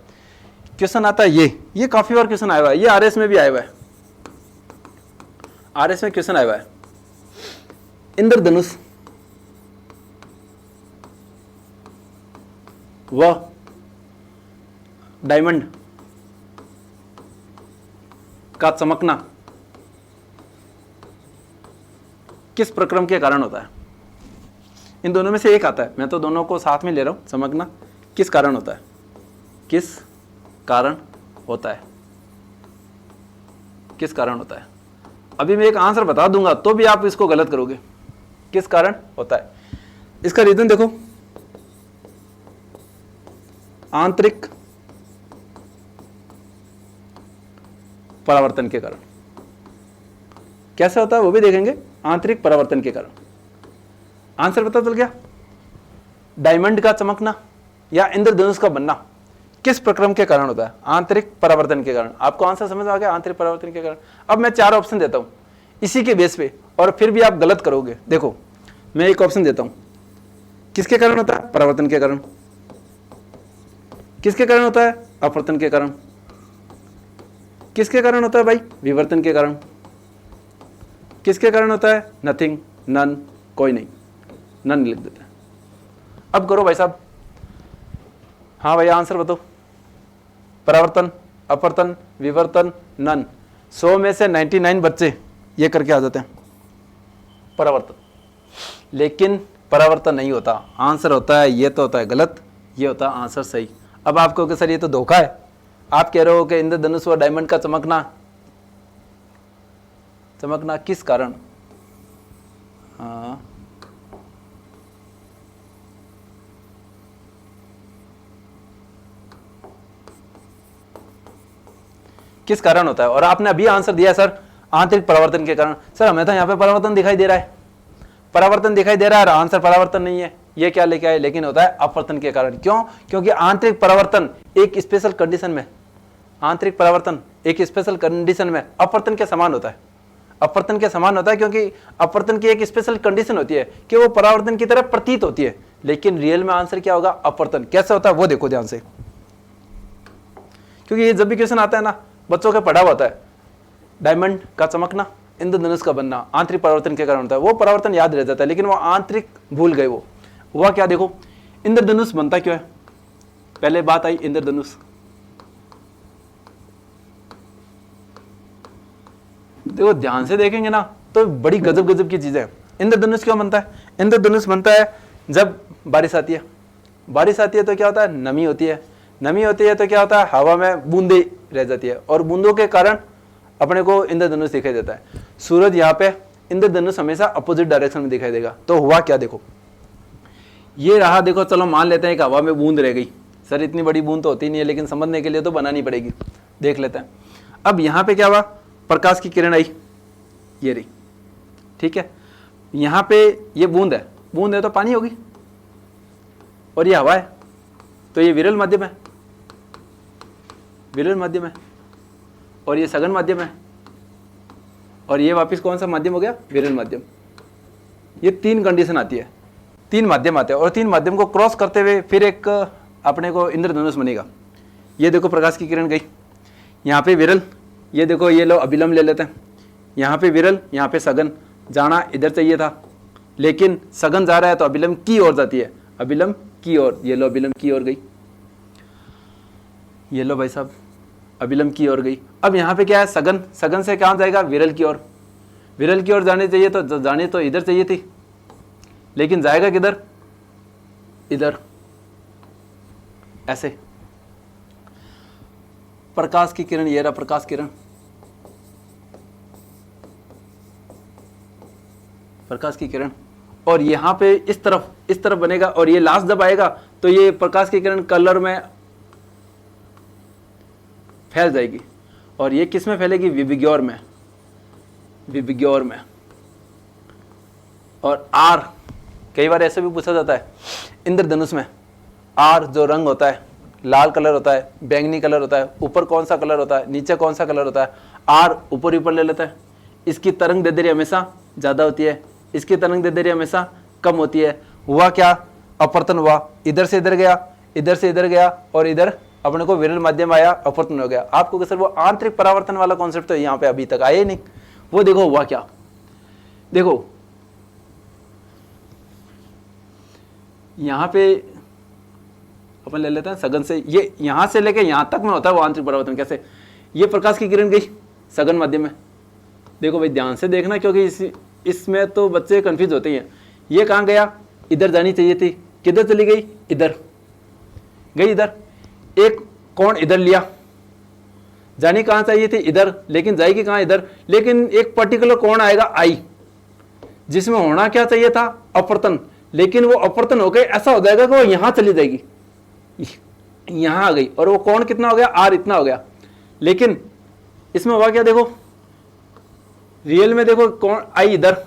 क्वेश्चन आता है ये काफी बार क्वेश्चन आया हुआ है, ये आरएस में भी आया हुआ है। आरएस में क्वेश्चन आया हुआ है, इंद्रधनुष व डायमंड का चमकना किस प्रक्रम के कारण होता है? इन दोनों में से एक आता है, मैं तो दोनों को साथ में ले रहा हूं। चमकना किस कारण होता है? किस कारण होता है? किस कारण होता है? अभी मैं एक आंसर बता दूंगा तो भी आप इसको गलत करोगे। किस कारण होता है? इसका रीजन देखो, आंतरिक परावर्तन के कारण। कैसे होता है वो भी देखेंगे, आंतरिक परावर्तन के कारण। आंसर पता चल गया? डायमंड का चमकना या इंद्रधनुष का बनना किस प्रक्रम के कारण होता है? आंतरिक परावर्तन के कारण। आपको आंसर समझ आ गया? आंतरिक परावर्तन के कारण। अब मैं 4 ऑप्शन देता हूं इसी के बेस पे, और फिर भी आप गलत करोगे। देखो, मैं एक ऑप्शन देता हूं, किसके कारण होता है? परावर्तन के कारण। किसके कारण होता है? अपवर्तन के कारण। किसके कारण होता है भाई? विवर्तन के कारण। किसके कारण होता है? नथिंग, नन, कोई नहीं, नन लिख देते हैं। अब करो भाई साहब, हाँ भैया आंसर बताओ। परावर्तन, अपवर्तन, विवर्तन, नन। 100 में से 99 बच्चे ये करके आ जाते हैं परावर्तन, लेकिन परावर्तन नहीं होता। आंसर होता है, ये तो होता है गलत, ये होता है आंसर सही। अब आप कहोगे सर ये तो धोखा है, आप कह रहे हो कि इंद्रधनुष और डायमंड का चमकना किस कारण? हाँ, किस कारण होता है? और आपने अभी आंसर दिया सर आंतरिक परावर्तन के कारण। सर हमें तो यहाँ पे परावर्तन दिखाई दे रहा है, परावर्तन दिखाई दे रहा है और आंसर परावर्तन नहीं है, ये क्या लेके आए? लेकिन होता है अपवर्तन के कारण। क्यों? क्योंकि आंतरिक परावर्तन एक स्पेशल कंडीशन में, आंतरिक परावर्तन एक स्पेशल कंडीशन में अपवर्तन के समान होता है। अपवर्तन के समान होता है क्योंकि अपवर्तन की एक स्पेशल कंडीशन होती है कि वो परावर्तन की तरह प्रतीत होती है, लेकिन रियल में आंसर क्या होगा? अपवर्तन। कैसे होता है वो देखो ध्यान से, क्योंकि ये जब भी क्वेश्चन आता है ना, बच्चों का पढ़ा होता है, डायमंड का चमकना, इंद्रधनुष का बनना आंतरिक परावर्तन के कारण होता है। वो परावर्तन याद रह जाता है, लेकिन वो आंतरिक भूल गए। वो हुआ क्या? देखो, इंद्रधनुष बनता क्यों है? पहले बात आई इंद्रधनुष। देखो ध्यान से देखेंगे ना तो बड़ी गजब गजब की चीजें हैं। इंद्रधनुष क्यों बनता है? इंद्रधनुष बनता है जब बारिश आती है। बारिश आती है तो क्या होता है? नमी होती है। नमी होती है तो क्या होता है? हवा में बूंदे रह जाती है, और बूंदों के कारण अपने को इंद्रधनुष दिखाई देता है। सूरज यहाँ पे, इंद्रधनुष हमेशा अपोजिट डायरेक्शन में दिखाई देगा। तो हुआ क्या? देखो ये रहा, देखो चलो मान लेते हैं कि हवा में बूंद रह गई। सर इतनी बड़ी बूंद तो होती नहीं है, लेकिन समझने के लिए तो बनानी पड़ेगी, देख लेते हैं। अब यहाँ पे क्या हुआ? प्रकाश की किरण आई, ये रही, ठीक है। यहाँ पे ये बूंद है तो पानी होगी, और ये हवा है तो ये विरल माध्यम है, विरल माध्यम है, और ये सघन माध्यम है, और ये वापस कौन सा माध्यम हो गया? विरल माध्यम। ये 3 कंडीशन आती है, 3 माध्यम आते हैं, और 3 माध्यम को क्रॉस करते हुए फिर एक अपने को इंद्रधनुष बनेगा। ये देखो प्रकाश की किरण गई, यहाँ पे विरल, ये देखो ये लो अभिलंब ले लेते हैं, यहाँ पे विरल, यहाँ पे सघन। जाना इधर चाहिए था, लेकिन सघन जा रहा है तो अभिलंब की ओर जाती है, अभिलंब की ओर। ये लो अभिलंब की ओर गई, ये लो भाई साहब अभिलंब की ओर गई। अब यहाँ पे क्या है? सघन, सघन से कहाँ जाएगा? विरल की ओर। विरल की ओर जाने चाहिए तो जाने तो इधर चाहिए थी, लेकिन जाएगा किधर? इधर, ऐसे। प्रकाश की किरण, ये रहा प्रकाश किरण, प्रकाश की किरण, और यहाँ पे इस तरफ बनेगा, और ये लास्ट जब आएगा तो ये प्रकाश की किरण कलर में फैल जाएगी, और ये किस में फैलेगी? विबग्योर में। विबग्योर में। और आर कई बार ऐसे भी पूछा जाता है इंद्रधनुष में, आर जो रंग होता है, लाल कलर होता है, बैंगनी कलर होता है, ऊपर कौन सा कलर होता है, नीचे कौन सा कलर होता है, आर ऊपर ऊपर ले लेता है। इसकी तरंग दैर्ध्य हमेशा ज़्यादा होती है, इसकी तरंग दैर्ध्य हमेशा कम होती है। हुआ क्या, अपवर्तन हुआ, इधर से इधर गया, इधर से इधर गया, और इधर अपने को विरल माध्यम आया, अपवर्तन हो गया। आपको सर वो आंतरिक परावर्तन वाला कॉन्सेप्ट तो यहाँ पे अभी तक आया ही नहीं। वो देखो हुआ क्या, देखो यहाँ पे अपन ले लेते हैं सघन से, ये यहाँ से लेके यहाँ तक में होता है वो आंतरिक परावर्तन। कैसे, ये प्रकाश की किरण गई सघन माध्यम में, देखो भाई ध्यान से देखना, क्योंकि इसमें तो बच्चे कंफ्यूज होते हैं। ये कहाँ गया, इधर जानी चाहिए थी, किधर चली गई, इधर गई, इधर एक कोण इधर लिया, जानी कहाँ चाहिए थी, इधर, लेकिन जाएगी कहाँ, इधर। लेकिन एक पर्टिकुलर कोण आएगा आई, जिसमें होना क्या चाहिए था, अपवर्तन, लेकिन वो अपवर्तन होकर ऐसा हो जाएगा कि वो यहां चली जाएगी, यहां आ गई, और वो कोण कितना हो गया, आर इतना हो गया। लेकिन इसमें हुआ क्या, देखो रियल में देखो कोण आई इधर,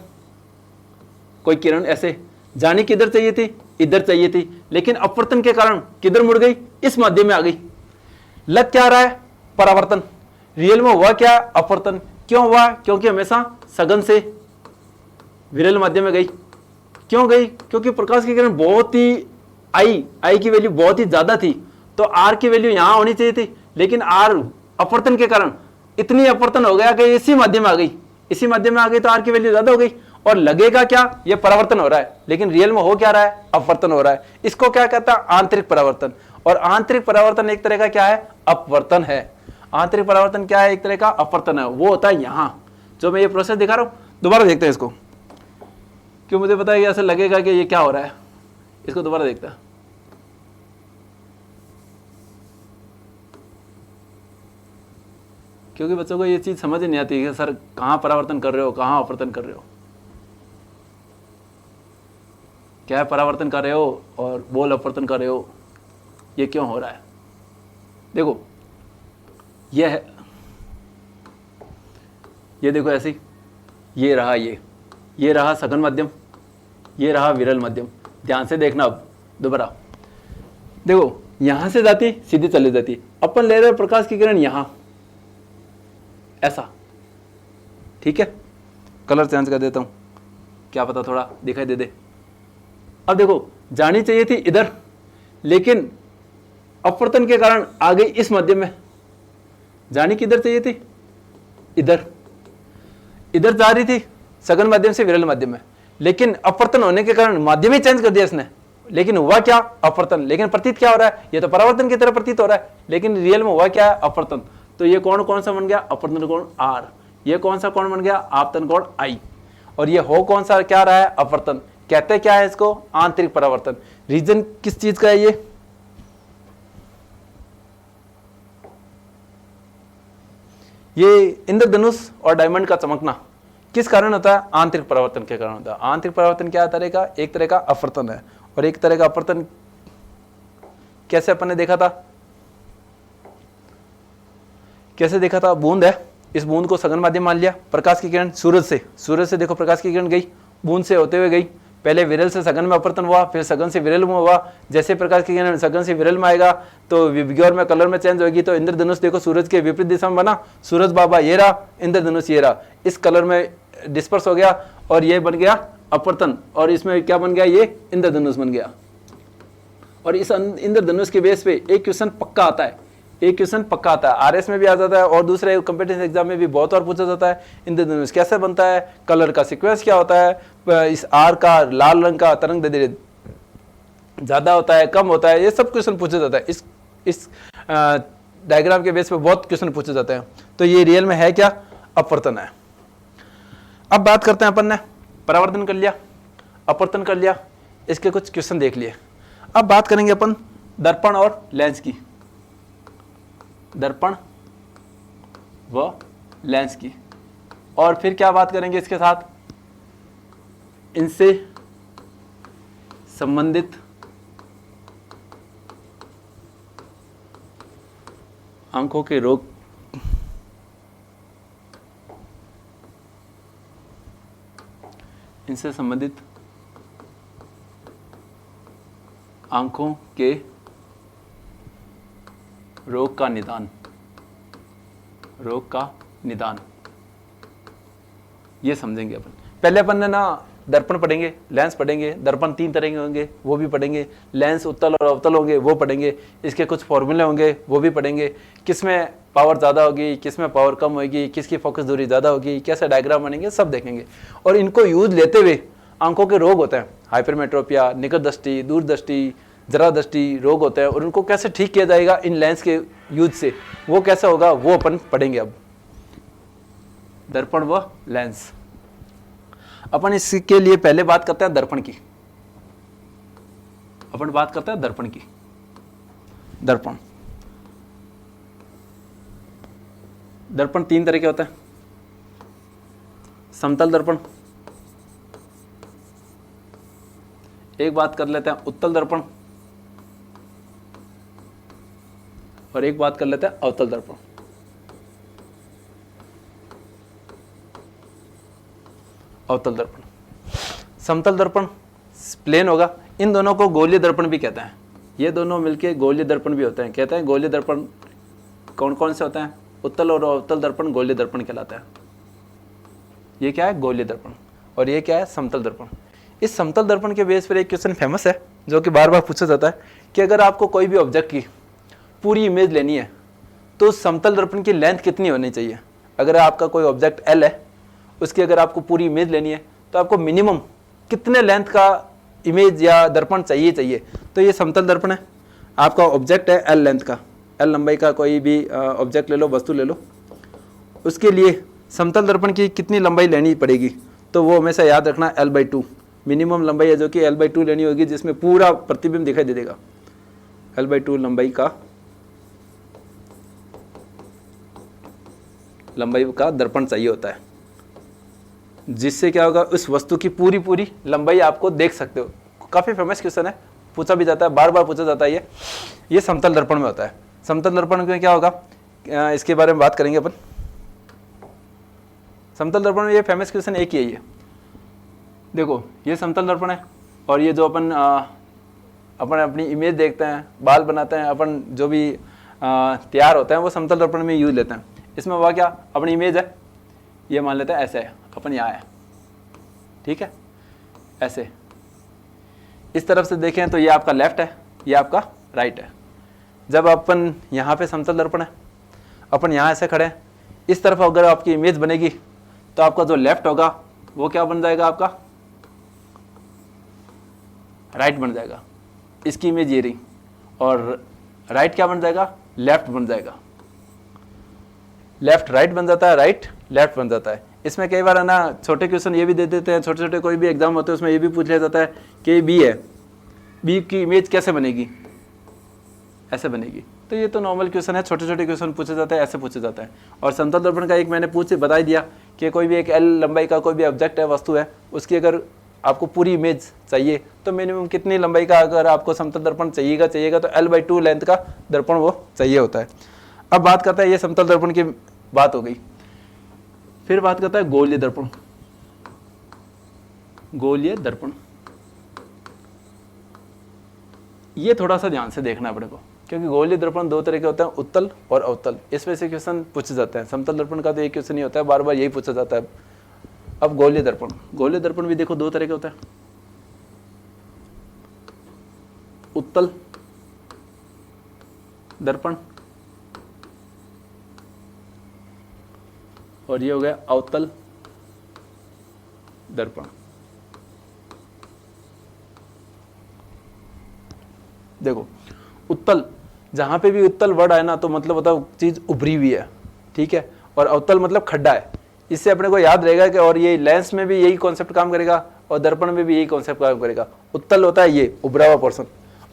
कोई किरण ऐसे जानी किधर चाहिए थी, इधर चाहिए थी, लेकिन अपवर्तन के कारण किधर मुड़ गई, इस माध्यम में आ गई। लग क्या रहा है, परावर्तन। रियल में हुआ क्या, अपवर्तन। क्यों हुआ, क्योंकि हमेशा सघन से विरल माध्यम में गई। क्यों गई, क्योंकि प्रकाश की किरण बहुत ही आई की वैल्यू बहुत ही ज्यादा थी, तो आर की वैल्यू यहां होनी चाहिए थी, लेकिन आर अपवर्तन के कारण इतनी अपवर्तन हो गया कि इसी माध्यम में आ गई, इसी माध्यम में आ गई, तो आर की वैल्यू ज्यादा हो गई। और लगेगा क्या, ये परावर्तन हो रहा है, लेकिन रियल में हो क्या रहा है, अपवर्तन हो रहा है। इसको क्या कहता है, आंतरिक परावर्तन। और आंतरिक परावर्तन एक तरह का क्या है, अपवर्तन है। आंतरिक परावर्तन क्या है, एक तरह का अपवर्तन है। वो होता है यहां, जो मैं ये प्रोसेस दिखा रहा हूं। दोबारा देखते हैं इसको, क्यों मुझे पता है कि ऐसा लगेगा कि ये क्या हो रहा है। इसको दोबारा देखते हैं। क्योंकि बच्चों को ये चीज समझ नहीं आती है कि सर कहां परावर्तन कर रहे हो, कहां अपवर्तन कर रहे हो, क्या परावर्तन कर रहे हो और बोल अपवर्तन कर रहे हो, ये क्यों हो रहा है। देखो ये है, ये देखो ऐसी, ये रहा, ये रहा सघन माध्यम, ये रहा विरल माध्यम। ध्यान से देखना। अब दोबारा देखो, यहां से जाती सीधी चली जाती, अपन ले रहे प्रकाश की किरण यहां ऐसा, ठीक है। कलर चेंज कर देता हूं, क्या पता थोड़ा दिखाई दे दे। अब देखो जानी चाहिए थी इधर, लेकिन अपवर्तन के कारण आ गई इस माध्यम में। जानी किधर चाहिए थी, इधर, इधर जा रही थी सघन माध्यम से विरल माध्यम में, लेकिन अपवर्तन होने के कारण माध्यम ही चेंज कर दिया इसने। लेकिन हुआ क्या, अपवर्तन। लेकिन प्रतीत क्या हो रहा है, ये तो परावर्तन की तरह प्रतीत हो रहा है, लेकिन रियल में हुआ क्या है, अपवर्तन। तो ये कोण कौन सा बन गया, अपवर्तन कोण आर। ये कौन सा कोण बन गया, आपतन कोण आई। और ये हो कौन सा क्या रहा है, अपवर्तन। कहते क्या है इसको, आंतरिक परावर्तन। रीजन किस चीज का है ये इंद्रधनुष और डायमंड का चमकना किस कारण होता है, आंतरिक परावर्तन के कारण होता है। आंतरिक परावर्तन क्या तरह का, एक तरह का अपवर्तन है, और एक तरह का अपवर्तन कैसे अपन ने देखा था, कैसे देखा था, बूंद है, इस बूंद को सघन माध्यम मान लिया, प्रकाश की किरण सूरज से देखो प्रकाश की किरण गई, बूंद से होते हुए गई, पहले विरल से सघन में अपवर्तन हुआ, फिर सघन से विरल में हुआ। जैसे प्रकाश की किरण सघन से विरल में आएगा तो विबग्योर में कलर में चेंज होगी, तो इंद्रधनुष देखो सूरज के विपरीत दिशा में बना, सूरज बाबा ये रहा, इंद्रधनुष ये रहा, इस कलर में डिस्पर्स हो गया, और ये बन गया अपवर्तन, और इसमें क्या बन गया, ये इंद्रधनुष बन गया। और इस इंद्रधनुष के बेस पे एक क्वेश्चन पक्का आता है, एक क्वेश्चन पक्का आता है, आरएस में भी आ जाता है, और दूसरे कॉम्पिटिटिव एग्जाम में भी बहुत बार पूछा जाता है, इंद्रधनुष कैसे बनता है, कलर का सीक्वेंस क्या होता है, इस आर का लाल रंग का तरंग दैर्ध्य ज्यादा होता है, कम होता है, ये सब क्वेश्चन पूछा जाता है। इस डायग्राम के बेस पे बहुत क्वेश्चन पूछे जाते हैं। तो ये रियल में है क्या, अपवर्तन है। अब बात करते हैं, अपन ने परावर्तन कर लिया, अपवर्तन कर लिया, इसके कुछ क्वेश्चन देख लिए। अब बात करेंगे अपन दर्पण और लेंस की, दर्पण व लेंस की, और फिर क्या बात करेंगे इसके साथ, इनसे संबंधित आंखों के रोग, इनसे संबंधित आंखों के रोग का निदान, रोग का निदान ये समझेंगे अपन। पहले अपन ने ना दर्पण पढ़ेंगे, लेंस पढ़ेंगे, दर्पण 3 तरह के होंगे वो भी पढ़ेंगे, लेंस उत्तल और अवतल होंगे वो पढ़ेंगे, इसके कुछ फॉर्मूले होंगे वो भी पढ़ेंगे, किस में पावर ज़्यादा होगी, किस में पावर कम होगी, किसकी फोकस दूरी ज़्यादा होगी, कैसे डायग्राम बनेंगे सब देखेंगे। और इनको यूज लेते हुए आंखों के रोग होते हैं, हाइपरमेट्रोपिया, निकट दृष्टि, दूर दृष्टि, जरा दृष्टि रोग होते हैं, और उनको कैसे ठीक किया जाएगा इन लेंस के यूज से, वो कैसे होगा वो अपन पढ़ेंगे। अब दर्पण व लेंस, अपन इसके लिए पहले बात करते हैं दर्पण की। अपन बात करते हैं दर्पण की। दर्पण, दर्पण 3 तरह के होते हैं। समतल दर्पण, एक बात कर लेते हैं उत्तल दर्पण, और एक बात कर लेते हैं अवतल दर्पण। अवतल दर्पण, समतल दर्पण प्लेन होगा, इन दोनों को गोलीय दर्पण भी कहते हैं। ये दोनों मिलके गोलीय दर्पण भी होते हैं। कहते हैं गोलीय दर्पण कौन कौन से होते हैं? उत्तल और अवतल दर्पण गोलीय दर्पण कहलाता है। ये क्या है? गोलीय दर्पण। और ये क्या है? समतल दर्पण। इस समतल दर्पण के बेस पर एक क्वेश्चन फेमस है जो कि बार बार पूछा जाता है कि अगर आपको कोई भी ऑब्जेक्ट की पूरी इमेज लेनी है तो समतल दर्पण की लेंथ कितनी होनी चाहिए? अगर आपका कोई ऑब्जेक्ट L है, उसकी अगर आपको पूरी इमेज लेनी है तो आपको मिनिमम कितने लेंथ का इमेज या दर्पण चाहिए? तो ये समतल दर्पण है। आपका ऑब्जेक्ट है L लेंथ का, L लंबाई का कोई भी ऑब्जेक्ट ले लो, वस्तु ले लो, उसके लिए समतल दर्पण की कितनी लंबाई लेनी पड़ेगी? तो वो हमेशा याद रखना L/2 मिनिमम लंबाई है जो कि L/2 लेनी होगी, जिसमें पूरा प्रतिबिंब दिखाई दे देगा। L/2 लंबाई का दर्पण चाहिए होता है, जिससे क्या होगा, उस वस्तु की पूरी लंबाई आपको देख सकते हो। काफ़ी फेमस क्वेश्चन है, पूछा भी जाता है, बार बार पूछा जाता है। ये समतल दर्पण में होता है। समतल दर्पण में क्या होगा, इसके बारे में बात करेंगे अपन। समतल दर्पण में ये फेमस क्वेश्चन एक ही है। ये देखो, ये समतल दर्पण है, और ये जो अपन अपनी इमेज देखते हैं, बाल बनाते हैं, अपन जो भी तैयार होते हैं वो समतल दर्पण में यूज लेते हैं। इसमें हुआ क्या, अपनी इमेज है, ये मान लेते हैं ऐसे है, अपन यहाँ है, ठीक है, ऐसे। इस तरफ से देखें तो ये आपका लेफ्ट है, ये आपका राइट है। जब अपन यहाँ पे समतल दर्पण है, अपन यहाँ ऐसे खड़े हैं, इस तरफ अगर आपकी इमेज बनेगी तो आपका जो लेफ्ट होगा वो क्या बन जाएगा, आपका राइट बन जाएगा। इसकी इमेज ये रही, और राइट क्या बन जाएगा, लेफ्ट बन जाएगा। लेफ्ट राइट बन जाता है, राइट लेफ्ट बन जाता है। इसमें कई बार है ना छोटे क्वेश्चन ये भी दे देते हैं, छोटे छोटे कोई भी एग्जाम होते हैं उसमें ये भी पूछ लिया जाता है कि बी है, बी की इमेज कैसे बनेगी, ऐसे बनेगी। तो ये तो नॉर्मल क्वेश्चन है, छोटे छोटे क्वेश्चन पूछे जाते हैं, ऐसे पूछे जाता है। और समतल दर्पण का एक मैंने बता दिया कि कोई भी एक L लंबाई का कोई भी ऑब्जेक्ट है, वस्तु है, उसकी अगर आपको पूरी इमेज चाहिए तो मिनिमम कितनी लंबाई का अगर आपको समतल दर्पण चाहिएगा तो L/2 लेंथ का दर्पण वो चाहिए होता है। अब बात करता है, ये समतल दर्पण की बात हो गई। फिर बात करता है गोलीय दर्पण। गोलीय दर्पण, ये थोड़ा सा ध्यान से देखना है अपने को, क्योंकि गोलीय दर्पण 2 तरह के होते हैं, उत्तल और अवतल। इसमें से क्वेश्चन पूछे जाते हैं। समतल दर्पण का तो एक क्वेश्चन नहीं होता है, बार बार यही पूछा जाता है। अब गोलीय दर्पण, गोलीय दर्पण भी देखो 2 तरह के होते हैं, उत्तल दर्पण और ये हो गया अवतल दर्पण। देखो, उत्तल, जहां पे भी उत्तल वर्ड आए ना तो मतलब बताओ चीज उभरी हुई है, ठीक है, और अवतल मतलब खड्डा है। इससे अपने को याद रहेगा कि और ये लेंस में भी यही कॉन्सेप्ट काम करेगा और दर्पण में भी यही कॉन्सेप्ट काम करेगा। उत्तल होता है ये उभरा हुआ पोर्शन,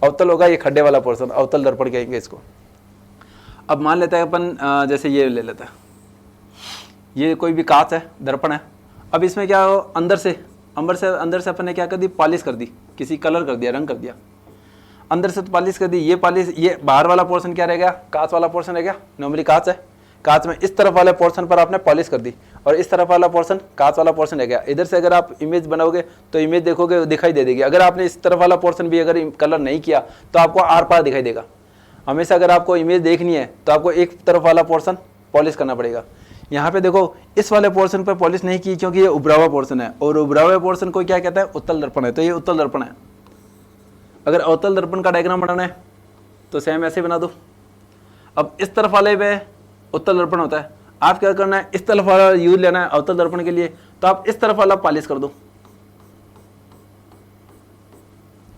अवतल होगा ये खड्डे वाला पोर्शन, अवतल दर्पण कहेंगे इसको। अब मान लेते हैं अपन, जैसे ये ले लेते हैं, ये कोई भी कांच है, दर्पण है। अब इसमें क्या हो, अंदर से अपन ने क्या कर दी, पॉलिश कर दी, किसी कलर कर दिया, रंग कर दिया, अंदर से तो पॉलिश कर दी। ये पॉलिश, ये बाहर वाला पोर्शन क्या रहेगा, कांच वाला पोर्शन रहेगा, नॉर्मली कांच है। कांच में इस तरफ वाले पोर्शन पर आपने पॉलिश कर दी और इस तरफ वाला पोर्शन कांच वाला पोर्शन रह गया। इधर से अगर आप इमेज बनाओगे तो इमेज देखोगे दिखाई दे देगी। अगर आपने इस तरफ वाला पोर्शन भी अगर कलर नहीं किया तो आपको आर पार दिखाई देगा। हमेशा अगर आपको इमेज देखनी है तो आपको एक तरफ वाला पोर्शन पॉलिश करना पड़ेगा। यहाँ पे देखो इस वाले पोर्शन पर पॉलिश नहीं की क्योंकि ये उभरा हुआ पोर्शन है और उभरा हुआ पोर्शन को क्या कहता है, उत्तल दर्पण है, तो ये उत्तल दर्पण है। अगर अवतल दर्पण का डायग्राम बनाना है तो सेम ऐसे बना दो। अब इस तरफ वाले पे उत्तल दर्पण होता है, आप क्या करना है, इस तरफ वाला यूज लेना है अवतल दर्पण के लिए, तो आप इस तरफ वाला पॉलिश कर दो,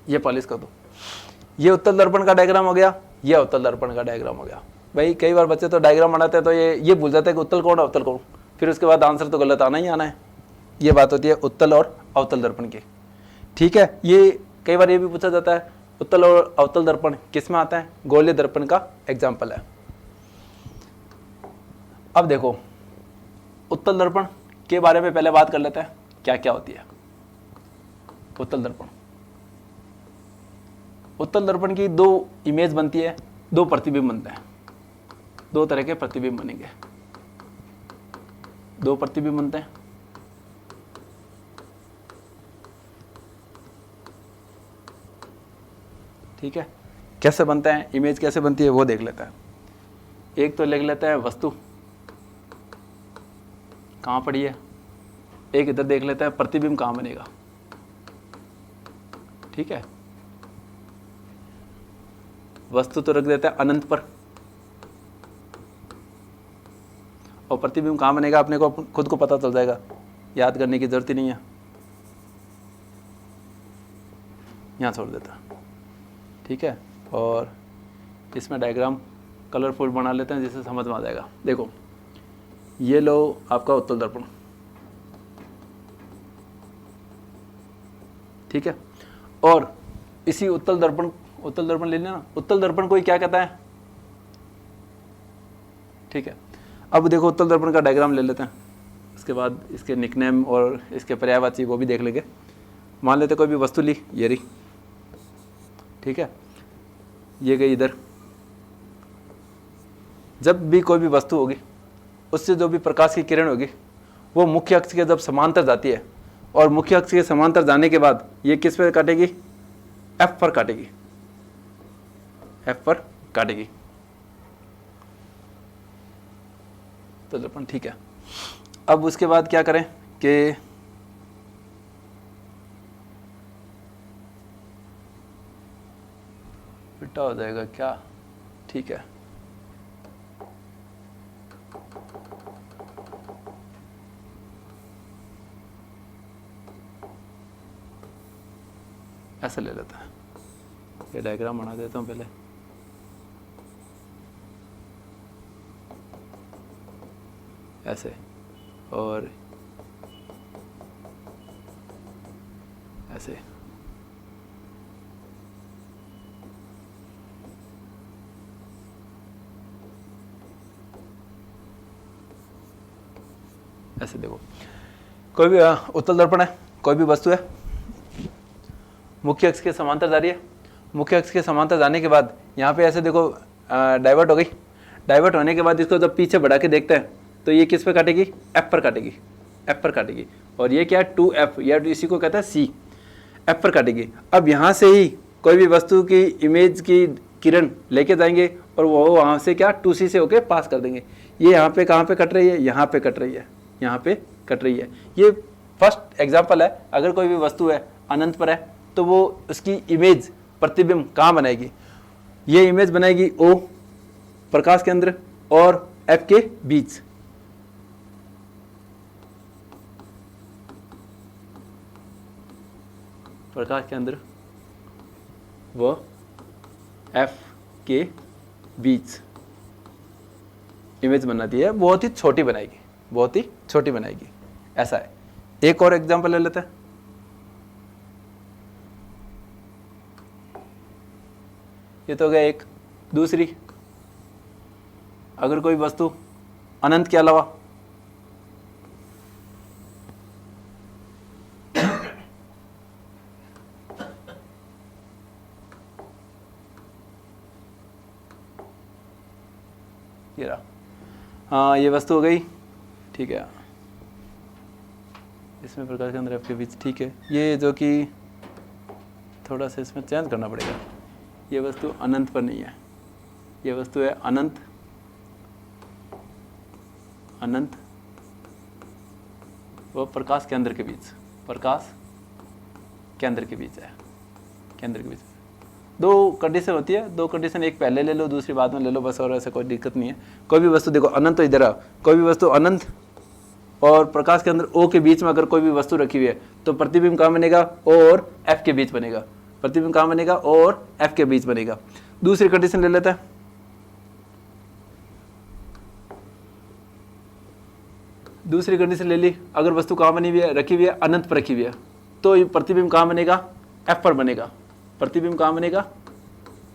ये पॉलिश कर दो। ये उत्तल दर्पण का डायग्राम हो गया, ये अवतल दर्पण का डायग्राम हो गया। भाई कई बार बच्चे तो डायग्राम बनाते हैं तो ये भूल जाते हैं कि उत्तल कौन अवतल कौन, फिर उसके बाद आंसर तो गलत आना ही आना है। ये बात होती है उत्तल और अवतल दर्पण की। ठीक है, ये कई बार ये भी पूछा जाता है उत्तल और अवतल दर्पण किस में आता है, गोलीय दर्पण का एग्जाम्पल है। अब देखो उत्तल दर्पण के बारे में पहले बात कर लेते हैं, क्या क्या होती है उत्तल दर्पण। उत्तल दर्पण की दो इमेज बनती है, दो प्रतिबिंब बनते हैं, दो तरह के प्रतिबिंब बनेंगे, दो प्रतिबिंब बनते हैं। ठीक है, कैसे बनते हैं, इमेज कैसे बनती है वो देख लेते हैं। एक तो लिख लेते हैं वस्तु कहाँ पड़ी है, एक इधर देख लेते हैं प्रतिबिंब कहाँ बनेगा। ठीक है, वस्तु तो रख देते हैं अनंत पर और प्रतिबिंब कहाँ बनेगा अपने को खुद को पता चल जाएगा, याद करने की जरूरत ही नहीं है, यहाँ छोड़ देता। ठीक है, और इसमें डायग्राम कलरफुल बना लेते हैं जिससे समझ में आ जाएगा। देखो ये लो आपका उत्तल दर्पण। ठीक है, और इसी उत्तल दर्पण ले लेना। उत्तल दर्पण को क्या कहता है। ठीक है, अब देखो उत्तल दर्पण का डायग्राम ले लेते हैं, उसके बाद इसके निकनेम और इसके पर्यायवाची वो भी देख लेंगे। मान लेते कोई भी वस्तु ली, ये रही। ठीक है, ये गई इधर। जब भी कोई भी वस्तु होगी उससे जो भी प्रकाश की किरण होगी वो मुख्य अक्ष के जब समांतर जाती है और मुख्य अक्ष के समांतर जाने के बाद ये किस पर काटेगी, एफ पर काटेगी, एफ पर काटेगी तो दर्पण। ठीक है, अब उसके बाद क्या करें कि उल्टा हो जाएगा क्या। ठीक है, ऐसे ले लेता है, ये डायग्राम बना देता हूँ पहले। ऐसे और ऐसे। ऐसे देखो कोई भी उत्तल दर्पण है, कोई भी वस्तु है, मुख्य अक्ष के समांतर जा रही है। मुख्य अक्ष के समांतर जाने के बाद यहाँ पे ऐसे देखो डाइवर्ट हो गई। डाइवर्ट होने के बाद इसको जब पीछे बढ़ा के देखते हैं तो ये किस पे काटेगी, एफ पर काटेगी, एफ पर काटेगी। और ये क्या है, 2F, या इसी को कहता है C, एफ पर काटेगी। अब यहाँ से ही कोई भी वस्तु की इमेज की किरण लेके जाएंगे और वो वहाँ से क्या 2C से होके पास कर देंगे। ये यहाँ पे कहाँ पे कट रही है, यहाँ पे कट रही है, यहाँ पे कट रही है। ये फर्स्ट एग्जाम्पल है। अगर कोई भी वस्तु है अनंत पर है तो वो उसकी इमेज प्रतिबिंब कहाँ बनाएगी, ये इमेज बनाएगी O प्रकाश केंद्र और F के बीच। प्रकाश केंद्र व F के बीच इमेज बनाती है, बहुत ही छोटी बनाएगी, बहुत ही छोटी बनाएगी। ऐसा है। एक और एग्जांपल ले लेते हैं। ये तो गया एक। दूसरी, अगर कोई वस्तु अनंत के अलावा ये रहा, हाँ ये वस्तु हो गई, ठीक है, इसमें प्रकाश के अंदर एफ के बीच, ठीक है। ये जो कि थोड़ा सा इसमें चेंज करना पड़ेगा, ये वस्तु अनंत पर नहीं है, ये वस्तु है अनंत, अनंत वो प्रकाश केंद्र के बीच, प्रकाश केंद्र के बीच है, केंद्र के बीच। दो कंडीशन होती है, दो कंडीशन, एक पहले ले लो दूसरी बाद में ले लो बस, और ऐसे कोई दिक्कत नहीं है। कोई भी वस्तु देखो अनंत तो इधर, कोई भी वस्तु अनंत और प्रकाश के अंदर ओ के बीच में अगर कोई भी वस्तु रखी हुई है तो प्रतिबिंब कहाँ बनेगा, ओ और एफ के बीच बनेगा, प्रतिबिंब कहाँ बनेगा, ओ और एफ के बीच बनेगा। दूसरी कंडीशन ले लेते हैं, दूसरी कंडीशन ले ली, अगर वस्तु कहाँ बनी हुई है, रखी हुई है, अनंत पर रखी हुई है, तो ये प्रतिबिंब कहाँ बनेगा, एफ पर बनेगा। प्रतिबिंब कहाँ बनेगा,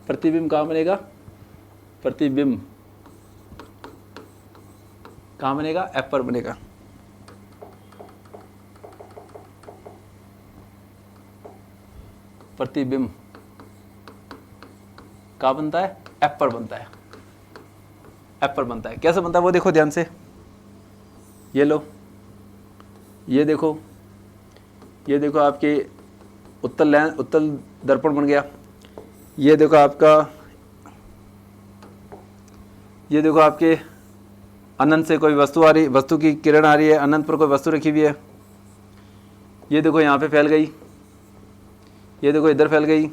प्रतिबिंब कहाँ बनेगा, प्रतिबिंब कहाँ बनेगा, एफ पर बनेगा। प्रतिबिंब कहाँ बनता है, एफ पर बनता है, एफ पर बनता है। कैसे बनता है वो देखो ध्यान से, ये लो, ये देखो, ये देखो आपके उत्तल दर्पण बन गया, ये देखो आपका, ये देखो आपके अनंत से कोई वस्तु आ रही, वस्तु की किरण आ रही है, अनंत पर कोई वस्तु रखी हुई है, ये देखो यहाँ पे फैल गई, ये देखो इधर फैल गई,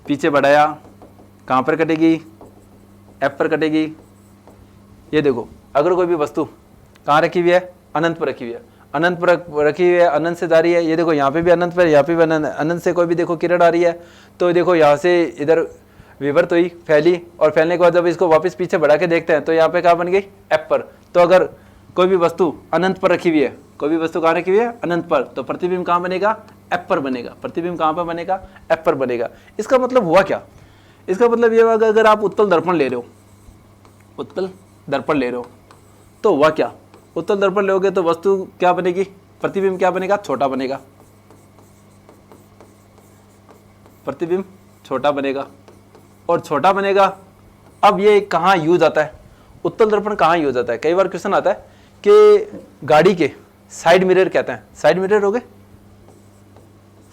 पीछे बढ़ाया, कहाँ पर कटेगी, एफ पर कटेगी। ये देखो अगर कोई भी वस्तु कहाँ रखी हुई है, अनंत पर रखी हुई है, अनंत पर रखी हुई है, अनंत से जा रही है, ये देखो यहाँ पे भी अनंत पर, यहाँ पे भी अनंत से कोई भी देखो किरण आ रही है, तो देखो यहाँ से इधर विवर्त हुई, फैली, और फैलने के बाद जब इसको वापस पीछे बढ़ा के देखते हैं तो यहाँ पे कहाँ बन गई, एफ पर। तो अगर कोई भी वस्तु अनंत पर रखी हुई है, कोई भी वस्तु कहाँ रखी हुई है, अनंत पर, तो प्रतिबिंब कहाँ बनेगा, एफ पर बनेगा। प्रतिबिंब कहाँ पर बनेगा, एफ पर बनेगा। इसका मतलब हुआ क्या, इसका मतलब ये हुआ अगर आप उत्तल दर्पण ले रहे हो, उत्तल दर्पण ले रहे हो तो हुआ क्या, उत्तल दर्पण लोगे तो वस्तु क्या बनेगी, प्रतिबिंब क्या बनेगा, छोटा बनेगा, प्रतिबिंब छोटा बनेगा, और छोटा बनेगा। अब ये कहाँ यूज आता है, उत्तल दर्पण कहाँ यूज आता है। कई बार क्वेश्चन आता है कि गाड़ी के साइड मिरर कहते हैं, साइड मिरर हो गए,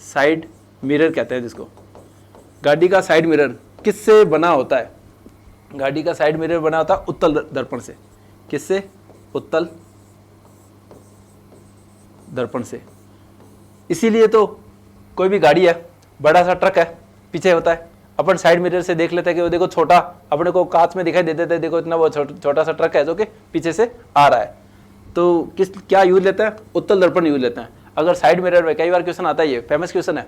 साइड मिरर कहते हैं जिसको, गाड़ी का साइड मिरर किससे बना होता है, गाड़ी का साइड मिरर बना होता है उत्तल दर्पण से। किससे, उत्तल दर्पण से। इसीलिए तो कोई भी गाड़ी है, बड़ा सा ट्रक है, पीछे होता है, अपन साइड मिरर से देख लेते हैं कि वो देखो छोटा, अपने को कांच में दिखाई दे देता है, देखो इतना वो छोटा सा ट्रक है जो कि पीछे से आ रहा है। तो किस क्या यूज लेते हैं, उत्तल दर्पण यूज लेते हैं। अगर साइड मिरर में, कई बार क्वेश्चन आता है, ये फेमस क्वेश्चन है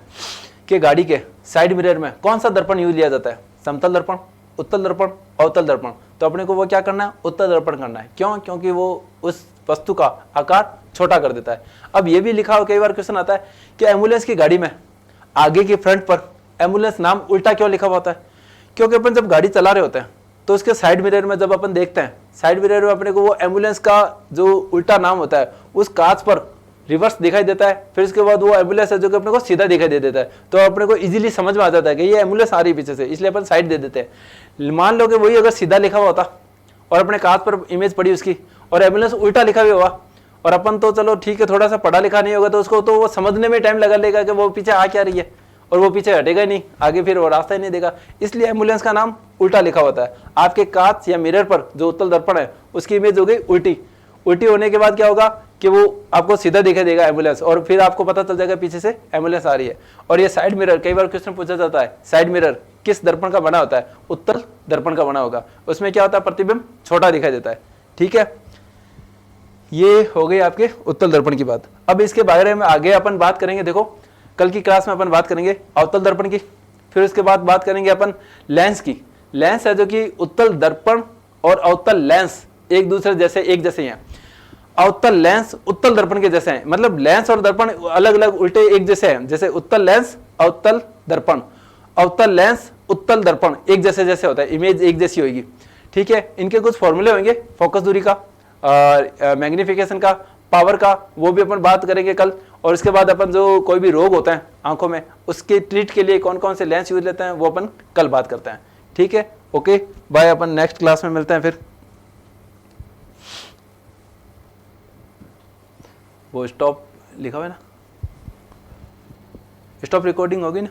कि गाड़ी के साइड मिरर में कौन सा दर्पण यूज लिया जाता है, समतल दर्पण, उत्तल दर्पण, अवतल दर्पण। तो अपने को वो क्या करना है, उत्तल दर्पण करना है। क्यों, क्योंकि वो उस वस्तु का आकार छोटा कर देता है। अब ये भी लिखा हो, कई बार क्वेश्चन आता है कि एम्बुलेंस की गाड़ी में आगे की फ्रंट पर एम्बुलेंस नाम उल्टा क्यों लिखा हुआ होता है, क्योंकि अपन जब गाड़ी चला रहे होते हैं तो उसके साइड मिरर में जब अपन देखते हैं, साइड मिरर में अपने को वो एम्बुलेंस का जो उल्टा नाम होता है उस कांच पर रिवर्स दिखाई देता है, फिर उसके बाद वो एम्बुलेंस है जो कि अपने को सीधा दिखाई दे देता है। तो अपने को इजीली समझ में आ जाता है कि ये एम्बुलेंस आ रही है पीछे से, इसलिए अपन साइड दे देते हैं। मान लो कि वही अगर सीधा लिखा हुआ होता और अपने कांच पर इमेज पड़ी उसकी, और एम्बुलेंस उल्टा लिखा हुआ हुआ, और अपन तो चलो ठीक है थोड़ा सा पढ़ा लिखा नहीं होगा तो उसको तो वो समझने में टाइम लगा लेगा कि वो पीछे आ क्या रही है, और वो पीछे हटेगा ही नहीं, आगे फिर वो रास्ता ही नहीं देगा। इसलिए एम्बुलेंस का नाम उल्टा लिखा होता है। आपके कांच या मिरर पर जो उत्तल दर्पण है उसकी इमेज हो गई उल्टी, उल्टी होने के बाद क्या होगा कि वो आपको सीधा दिखाई देगा एम्बुलेंस, और फिर आपको पता चल जाएगा पीछे से एम्बुलेंस आ रही है। और ये साइड मिरर, कई बार क्वेश्चन पूछा जाता है, साइड मिरर किस दर्पण का बना होता है, उत्तल दर्पण का बना होगा। उसमें क्या होता है, प्रतिबिंब छोटा दिखाई देता है। ठीक है, ये हो गई आपके उत्तल दर्पण की बात। अब इसके बारे में आगे अपन बात करेंगे, देखो कल की क्लास में अपन बात करेंगे अवतल दर्पण की, फिर उसके बाद बात करेंगे अपन लेंस की। लेंस है जो कि उत्तल दर्पण और अवतल लेंस एक दूसरे जैसे, एक जैसे ही हैं। अवतल लेंस उत्तल दर्पण के जैसे हैं, मतलब लेंस और दर्पण अलग अलग उल्टे एक जैसे हैं, जैसे उत्तल लेंस अवतल दर्पण, अवतल लेंस उत्तल दर्पण एक जैसे जैसे होता है, इमेज एक जैसी होगी। ठीक है, इनके कुछ फॉर्मूले होंगे, फोकस दूरी का, मैग्निफिकेशन का, पावर का, वो भी अपन बात करेंगे कल। और इसके बाद अपन जो कोई भी रोग होता है आंखों में, उसके ट्रीट के लिए कौन कौन से लेंस यूज लेते हैं वो अपन कल बात करते हैं। ठीक है, ओके बाय, अपन नेक्स्ट क्लास में मिलते हैं फिर। वो स्टॉप लिखा हुआ है ना, स्टॉप रिकॉर्डिंग होगी ना।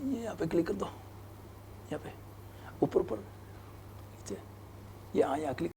ये यहाँ पे क्लिक कर दो, यहाँ पे ऊपर ऊपर नीचे, यहाँ क्लिक